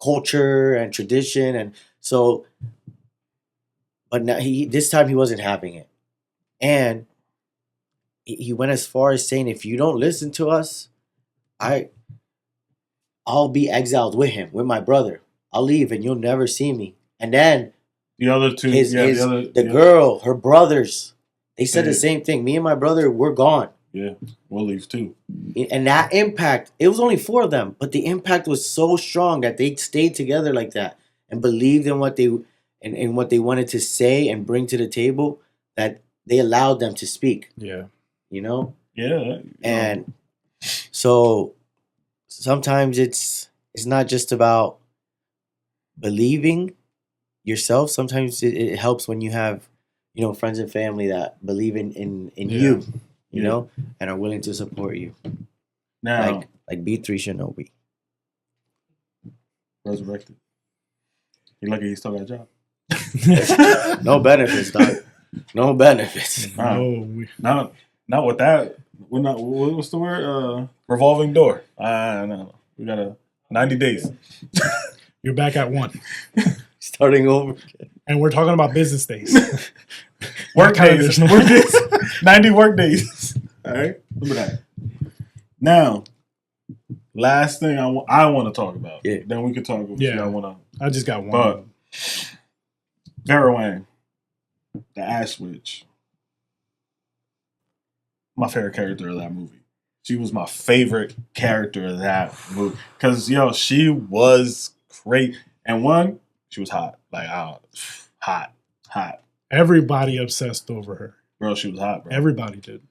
culture and tradition, and so, but now this time he wasn't having it, and he went as far as saying, if you don't listen to us, I'll be exiled with him, with my brother. I'll leave and you'll never see me. And then The other two. the girl, her brothers, they said Yeah. the same thing. Me and my brother, we're gone. Yeah, we'll leave too. And that impact, it was only 4 of them, but the impact was so strong that they stayed together like that and believed in what they wanted to say and bring to the table, that they allowed them to speak, Yeah. Yeah. And so sometimes it's not just about believing yourself. Sometimes it helps when you have, friends and family that believe in you, Yeah. and are willing to support you. Now, Like B3 Shinobi. resurrected. You're lucky he still got a job. No benefits, dog. No benefits. No, Not with that. We're not. What's the word? Revolving door. No. We got 90 days. you're back at 1, Starting over. and we're talking about business days. Work Kind of days. there's no- Work days. 90 work days. All right. Remember that. Now, last thing I want to talk about. Yeah. Then we could talk about. Yeah. I want to. I just got 1. But Vera Wang, the Ash Witch, my favorite character of that movie. She was my favorite character of that movie because she was great. And one, she was hot. Like, hot. Everybody obsessed over her. Bro, she was hot, bro. Everybody did.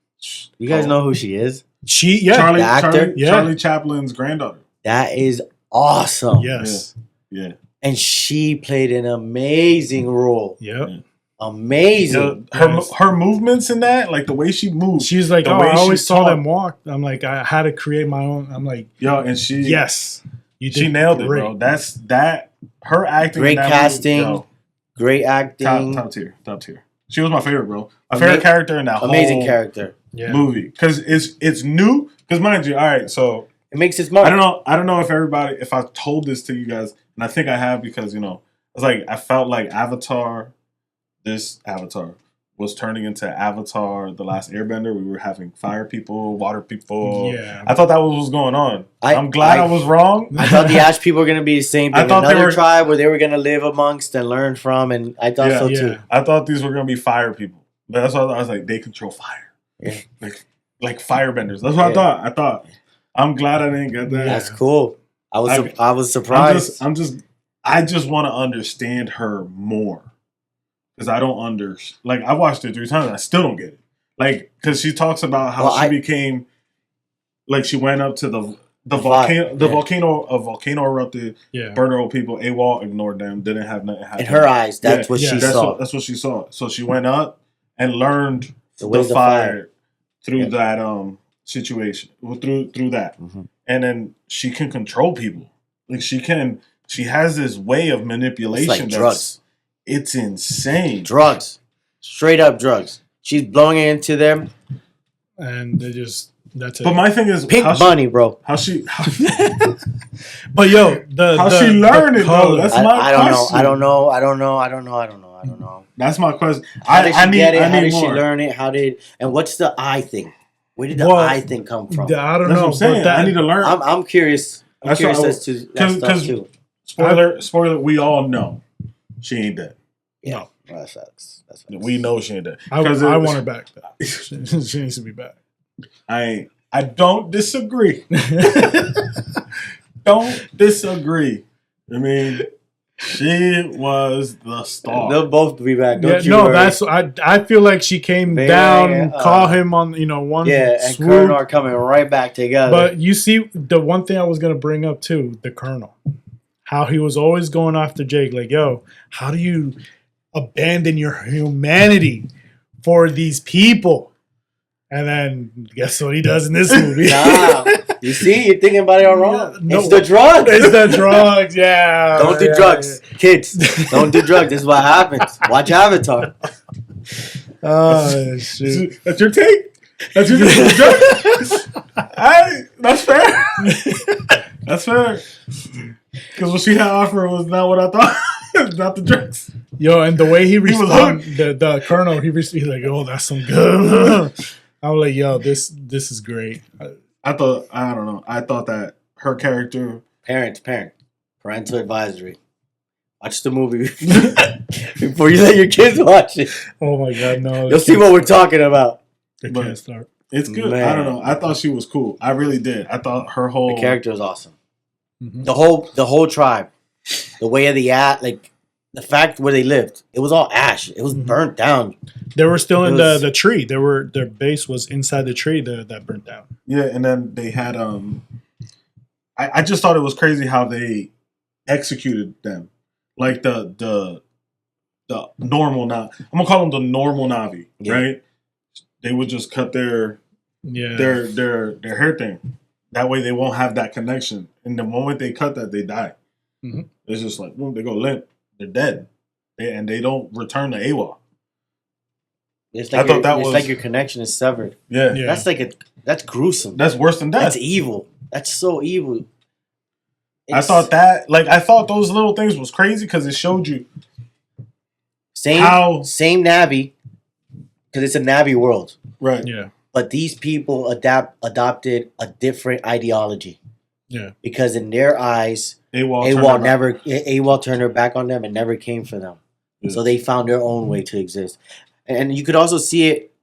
You guys know who she is? Charlie, The actor? Charlie Chaplin's granddaughter. That is awesome. Yes. Yeah. And she played an amazing role. Yep. Yeah. Amazing. Her movements in that, like the way she moved. She's like, The oh, way I she always saw talked. them walk. I'm like, I had to create my own. I'm like, And she yes, you did she nailed it, great. bro. That's that her acting. Great in that casting. movie, Great acting. top tier. She was my favorite, bro. My favorite character in that Amazing whole character. Yeah. movie because it's new. Because mind you, all right, so It makes its mark. I don't know if I told this to you guys, and I think I have because it's like I felt like this Avatar was turning into Avatar: The Last Airbender. We were having fire people, water people. Yeah. I thought that was what was going on. I- I'm glad I was wrong. I thought the Ash people were gonna be the same I thing. thought they Another were- tribe where they were gonna live amongst and learn from, and I thought so too. I thought these were gonna be fire people. But that's what I was like. They control fire, Yeah. like firebenders. That's what I thought. I'm glad I didn't get that. That's cool. I was I'm surprised. I just want to understand her more because I don't like I watched it 3 times and I still don't get it. Like because she talks about how she became like she went up to the volcano. The volcano erupted. Yeah. Burned her old people. AWOL ignored them. Didn't have nothing happen. In her eyes, that's what she saw. That's what she saw. So she went up and learned The the ways of fire through Yeah. that situation. Through that. Mhm. And then she can control people. Like she has this way of It's manipulation. like drugs. It's insane. Drugs. Straight up drugs. She's blowing it into them. And that's it. But my thing is Pink Bunny, bro. how she But yo, how she learned it though. color. That's I my don't know. question. I don't know. That's my question. How did she get it? I How need did she more. learn it? And what's the eye thing? Where did the Well, eye thing come from? I don't That's know. what I'm saying. But I need to learn. I'm curious. I'm That's curious what I- as to that stuff too. Spoiler, we all know she ain't dead. Yeah. No. Well, that sucks. That's We know she ain't dead. I 'Cause want it- her back. Though. She needs to be back. I don't disagree. Don't disagree. I mean, she was the star. They'll both be back. Don't Yeah, you no, worry. I feel like she came They, down, caught him on one Yeah, and swoop. Colonel are coming right back together. But you see, the one thing I was gonna bring up too, the Colonel, how he was always going after Jake, like, yo, how do you abandon your humanity for these people? And then guess what he does in this movie? Nah, you see, you're thinking about it all wrong. No. It's the drugs. It's the drugs, yeah. Don't do yeah, drugs, kids. Don't do drugs. This is what happens. Watch Avatar. yeah. Oh shit. That's your take? That's your take? That's fair. That's fair. Because what she had to offer was not what I thought. Not the drugs. Yo, and the way he was responded, the Colonel, he's like, oh, that's some good. I was like, yo, this is great. I don't know. I thought that her character. Parental advisory. Watch the movie before you let your kids watch it. Oh my god, no. You'll see what we're talking about. They But- can't start. It's good. Man. I don't know. I thought she was cool. I really did. I thought her whole The character is awesome. Mhm. The whole tribe, the way of the like the fact where they lived, it was all ash. It was Mhm. burnt down. They were still in It was- the tree. Their base was inside the tree that burnt down. Yeah, and then they had I just thought it was crazy how they executed them. Like the normal I'm gonna call them the normal Navi, Yeah. right? They would just cut their Yeah. hair thing. That way they won't have that connection. And the moment they cut that, they die. Mhm. It's just like boom, they go limp. They're dead. And they don't return to AWOL. It's I like thought that was- like your connection is severed. Yeah. Yeah. That's gruesome. That's worse than death. That's evil. That's so evil. I thought those little things was crazy because it showed you same how- same Navi, because it's a Navi world. right. Yeah. But these people adopted a different ideology Yeah. because in their eyes, AWOL turned their back on them and never came for them. Yeah. So they found their own way to exist. And you could also see it.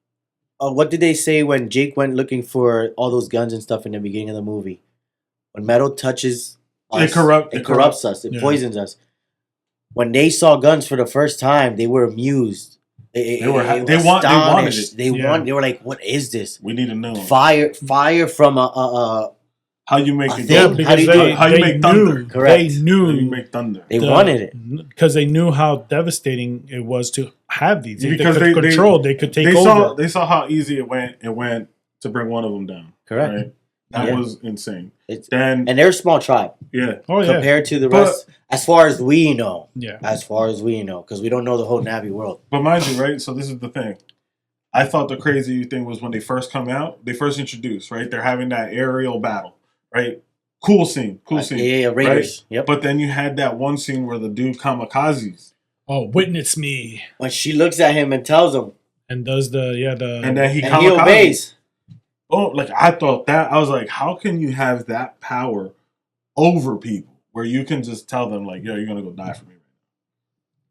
What did they say when Jake went looking for all those guns and stuff in the beginning of the movie? When metal touches us, It corrupts us. It Yeah. poisons us. when they saw guns for the first time, they were amused. They wanted astonished. it. They were like, "What is this? We need to know Fire from a how you make a it. thing. Yeah, Go. because how you make thunder. Correct. They How you knew make thunder. They wanted it. because they knew how devastating it was to have these. If Because they could control, they could take over. They saw how easy it went to bring one of them down. Correct. Right? That Yeah. was insane. And they're a small tribe Yeah. Oh yeah, compared to the But- rest, as far as we know. yeah. Because we don't know the whole Navi world. But mind you, right? So this is the thing. I thought the crazy thing was when they first come out, they first introduced, right? They're having that aerial battle, right? Cool scene. Yeah, Raiders. Yep. But then you had that one scene where the dude kamikazes. Oh, witness me, When she looks at him and tells him, and does the And then he and he kamikazes. obeys. Oh, like I thought that. I was like, how can you have that power over people where you can just tell them, like, yo, you're going to go die for me right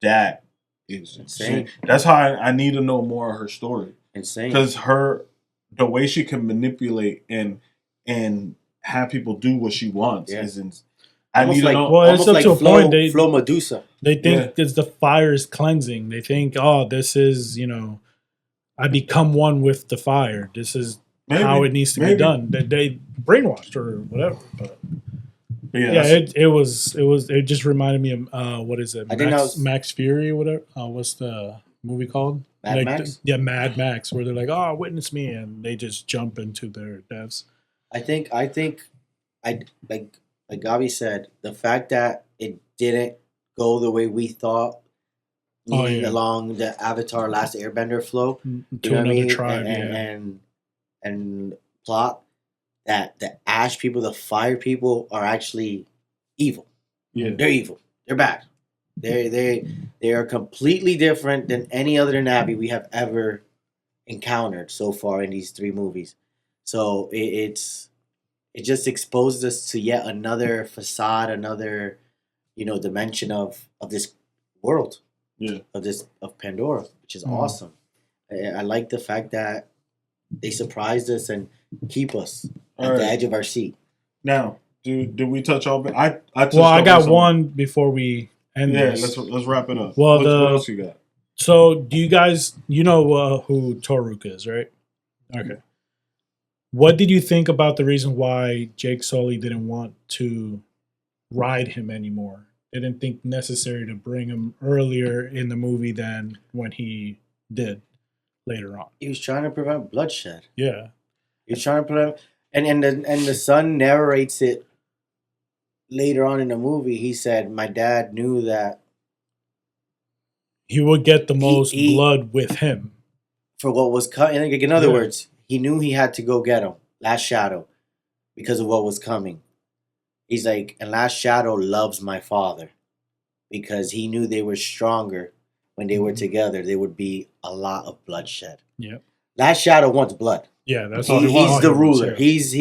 now? That is insane. That's how I need to know more of her story. Insane. Because the way she can manipulate and have people do what she wants is insane. I Almost need like, to know. Well, it's almost up like to a Flo, point, they- Flo Medusa. They think it's the fire is cleansing. They think, oh, this is I become one with the fire. This is Maybe, how it needs to be done. They brainwashed her or whatever. But yeah, it just reminded me of what is it? I think that was- Max Fury or whatever. What's the movie called? Mad Max? Yeah, Mad Max, where they're like, oh, witness me, and they just jump into their deaths. I think I like Gabi said, the fact that it didn't go the way we thought along the Avatar Last Airbender flow. To You know what I another mean? tribe, and plot that the ash people, the fire people are actually evil. Yeah. They're evil. They're bad. They are completely different than any other Navi we have ever encountered so far in these 3 movies. So it just exposes us to yet another facade, another dimension of this world. Yeah. Of Pandora, which is awesome. I like the fact that they surprised us and keep us at the edge of our seat. Now, did we touch all? I got one before we end this. let's wrap it up. Well, what else you got? So, do you guys, who Toruk is, right? Okay. What did you think about the reason why Jake Sully didn't want to ride him anymore? Didn't think necessary to bring him earlier in the movie than when he did later on. He was trying to prevent bloodshed. Yeah. He was trying to prevent, and the son narrates it later on in the movie. He said, "My dad knew that he would get the most blood with him for what was coming." In other words, he knew he had to go get him, Last Shadow, because of what was coming. He's like, and Last Shadow loves my father because he knew they were stronger when they were together. There would be a lot of bloodshed. Yep. Last Shadow wants blood. Yeah, that's he's the ruler. He's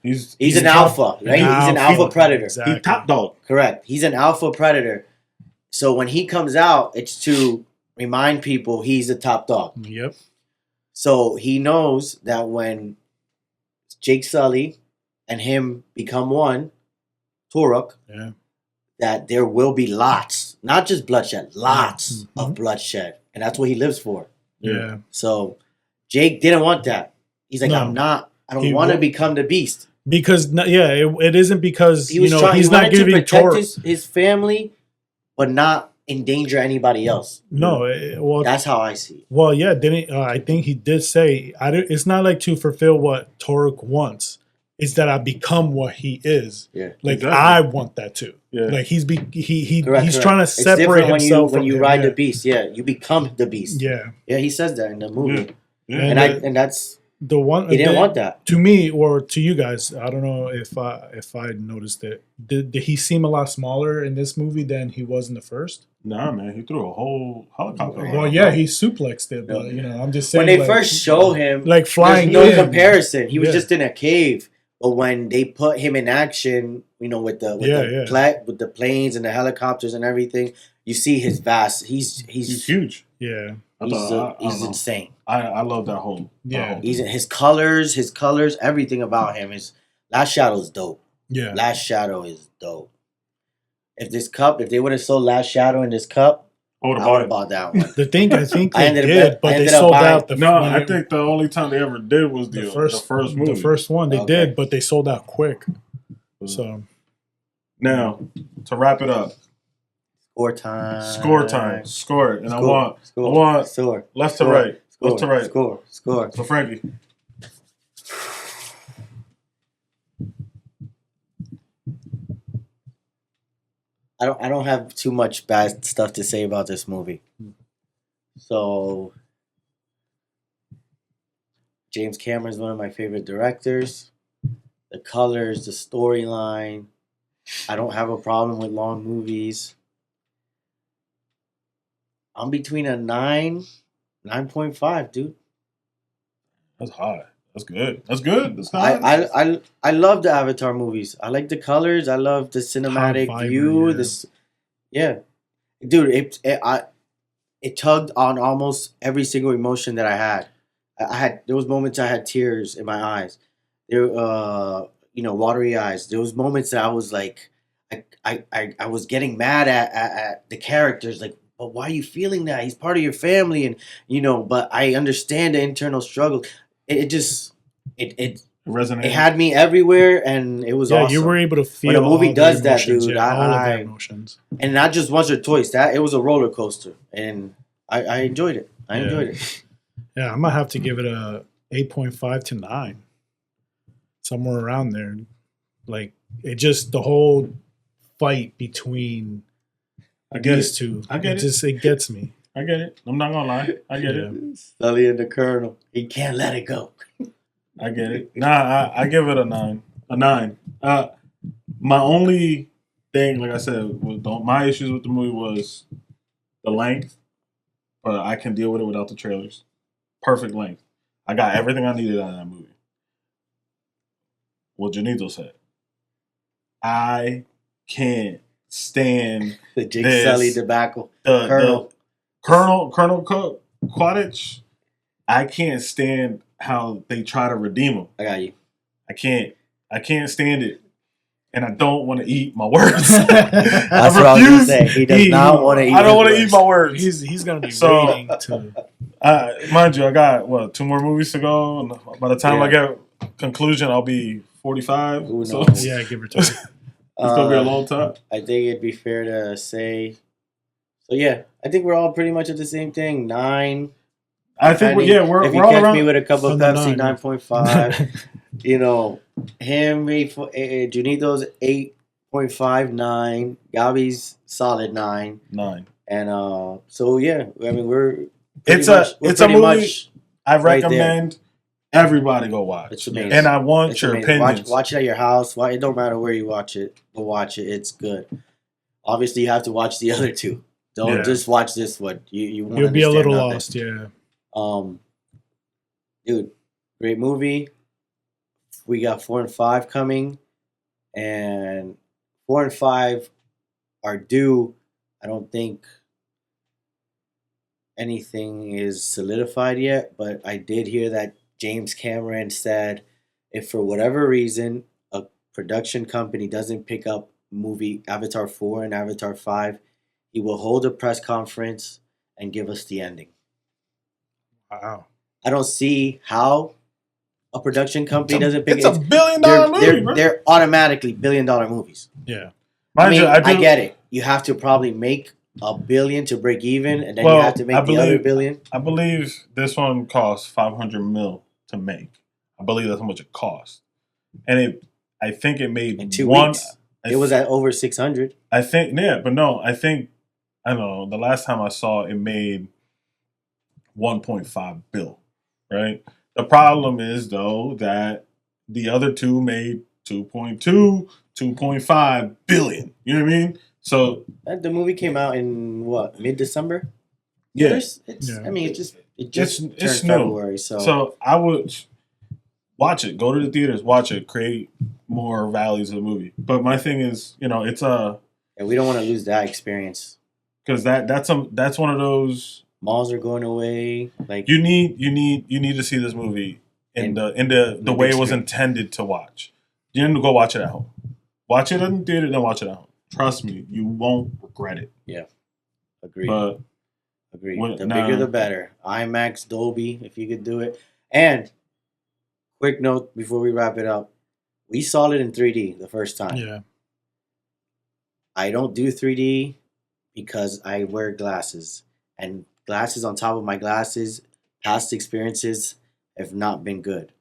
an alpha, right? He's an alpha predator. Exactly. He's top dog. Correct. He's an alpha predator. So when he comes out, it's to remind people he's the top dog. Yep. So he knows that when Jake Sully and him become one, Toruk, that there will be lots, not just bloodshed, lots of bloodshed. And that's what he lives for. Yeah. So Jake didn't want that. He's like, I don't want to become the beast. Because, it isn't because, He was he's not giving to protect Toruk. his family, but not endanger anybody else. No, That's how I see it. Well, yeah, didn't I think he did say it's not like to fulfill what Toruk wants. It's that I become what he is. Yeah, like exactly. I want that too. Yeah, like he's correct. trying to It's separate different himself when from you him. ride the beast. Yeah, you become the beast. Yeah, he says that in the movie. Yeah. And that's the one he didn't want that. To me or to you guys. I don't know if I noticed it. Did he seem a lot smaller in this movie than he was in the first? Nah, man, he threw a whole helicopter. Well, yeah, he suplexed it, but I'm just saying When they first show him, like flying, there's no in. comparison. He was just in a cave. But when they put him in action, with the planes and the helicopters and everything, you see his vast. He's huge. Yeah, he's insane. I love that whole. He's his colors, everything about him is. Last Shadow is dope. Yeah, Last Shadow is dope. if they would have sold Last Shadow in this cup, I would I have would bought have it. bought that one. I think I they ended up- did, I but they ended up sold buying- out the No, when I it- think the only time they ever did was the first movie. The first one they Okay. did, but they sold out quick. So Now, to wrap it up, Score time. score it, and I Score. want Score. I want Score. left to Score. right, Score. left to right. Score. Score. So Frankie, I don't have too much bad stuff to say about this movie. So James Cameron's one of my favorite directors. The colors, the storyline. I don't have a problem with long movies. I'm between a 9.5, dude. that's high. That's good. That's good. That's high. I love the Avatar movies. I like the colors. I love the cinematic vibrant, view. yeah. This, yeah, dude. It tugged on almost every single emotion that I had. There was moments I had tears in my eyes. There, watery eyes. There was moments that I was like, I was getting mad at the characters. Like, but why are you feeling that? He's part of your family, and But I understand the internal struggle. It Resonated. had me everywhere, and it was awesome. you were able to feel When a movie all the does that, emotions, dude, all of I- the emotions. And not just once or twice. It was a roller coaster, and I enjoyed it. I Yeah. enjoyed it. Yeah, I'm gonna have to give it a 8.5 to 9, somewhere around there. Like it just the whole fight between I get these it. two. I get it. It gets me. I get it. I'm not gonna lie. I get it. Sully and the Colonel. He can't let it go. I get it. Nah, I give it a 9. A 9. My only thing, like I said, my issues with the movie was the length, but I can deal with it without the trailers. Perfect length. I got everything I needed out of that movie. What Janito said. I can't stand The Jake This- Sully debacle. the Colonel. Colonel Quidditch. I can't stand how they try to redeem him. I got you. I can't stand it. And I don't want to eat my words. That's what I was gonna say. He does not want to eat. I don't want to his eat my words. He's gonna be So- waiting to. Mind you, I got 2 more movies to go. And by the time I get conclusion, I'll be 45. Who So knows? Yeah, give or take. it's gonna be a long time. I think it'd be fair to say. So yeah, I think we're all pretty much at the same thing. 9. I think we're If you all catch around. me with a cup of From the Pepsi, 9. 9.5. Him, Junito's 8.5, 9. Gabi's solid 9. 9. And so yeah, I mean we're It's pretty a pretty movie much- I right there. recommend everybody go watch. It's amazing. And I want it's your amazing. opinions. Watch it at your house. It don't matter where you watch it. Go watch it. It's good. Obviously, you have to watch the other 2. Don't Yeah. just watch this one. You won't You'll be a understand little nothing. lost. Yeah. Dude, great movie. We got 4 and 5 coming, and 4 and 5 are due. I don't think anything is solidified yet, but I did hear that James Cameron said if for whatever reason a production company doesn't pick up movie Avatar 4 and Avatar 5, he will hold a press conference and give us the ending. Wow. I don't see how a production company doesn't pick It's a $1 billion movie, bro. they're automatically $1 billion movies. Yeah. Mind you, I get it. You have to probably make $1 billion to break even, and then you Well, have to make I the other believe- $1 billion. I believe this one cost $500 million to make. I believe that's how much it cost, and I think it made In 2 one. weeks. It was at over 600. I think but no, I don't know. The last time I saw it made 1.5 bill. Right. The problem is though that the other 2 made 2.2, 2.5 billion. You know what I mean? So The movie came out in what, mid-December? yeah. Yeah. I mean, it just It's turned new. February. So I would watch it. Go to the theaters. Watch it. Create more values of the movie. But my thing is, it's and we don't want to lose that experience. because that's one of those Malls are going away. Like you need to see this movie in the way it was experience. intended to watch. You need to go watch it at home. Watch it in the theater, then watch it at home. trust me, you won't regret it. Agreed. But Agreed. What- The nah. bigger the better. IMAX, Dolby, if you could do it. And quick note before we wrap it up, we saw it in 3D the first time. Yeah. I don't do 3D because I wear glasses, and glasses on top of my glasses, past experiences have not been good.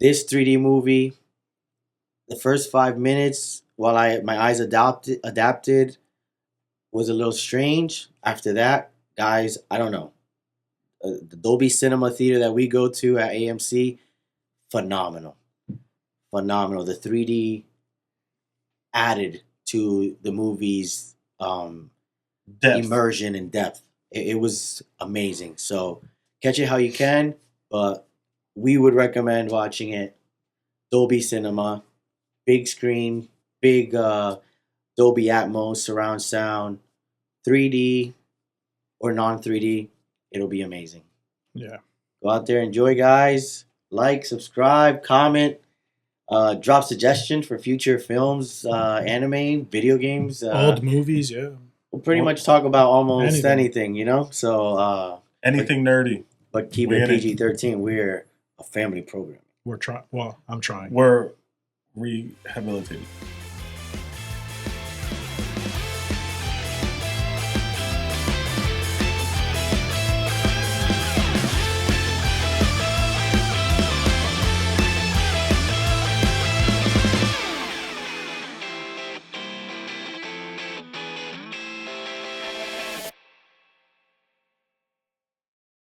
This 3D movie, the first 5 minutes, while my eyes adapted, was a little strange. After that, guys, I don't know. The Dolby Cinema Theater that we go to at AMC, phenomenal. Phenomenal. The 3D added to the movie's depth. immersion and depth. It was amazing. So catch it how you can, but we would recommend watching it Dolby Cinema, big screen, big Dolby Atmos surround sound, 3D or non 3D. It'll be amazing. Yeah. Go out there, enjoy, guys. Like, subscribe, comment, drop suggestions for future films, anime, video games. Old movies, yeah. We'll pretty much talk about almost Anything. anything, So, Anything nerdy. but keep We it in it. PG-13. We're a family program. We're trying. Well, I'm trying. We're rehabilitated.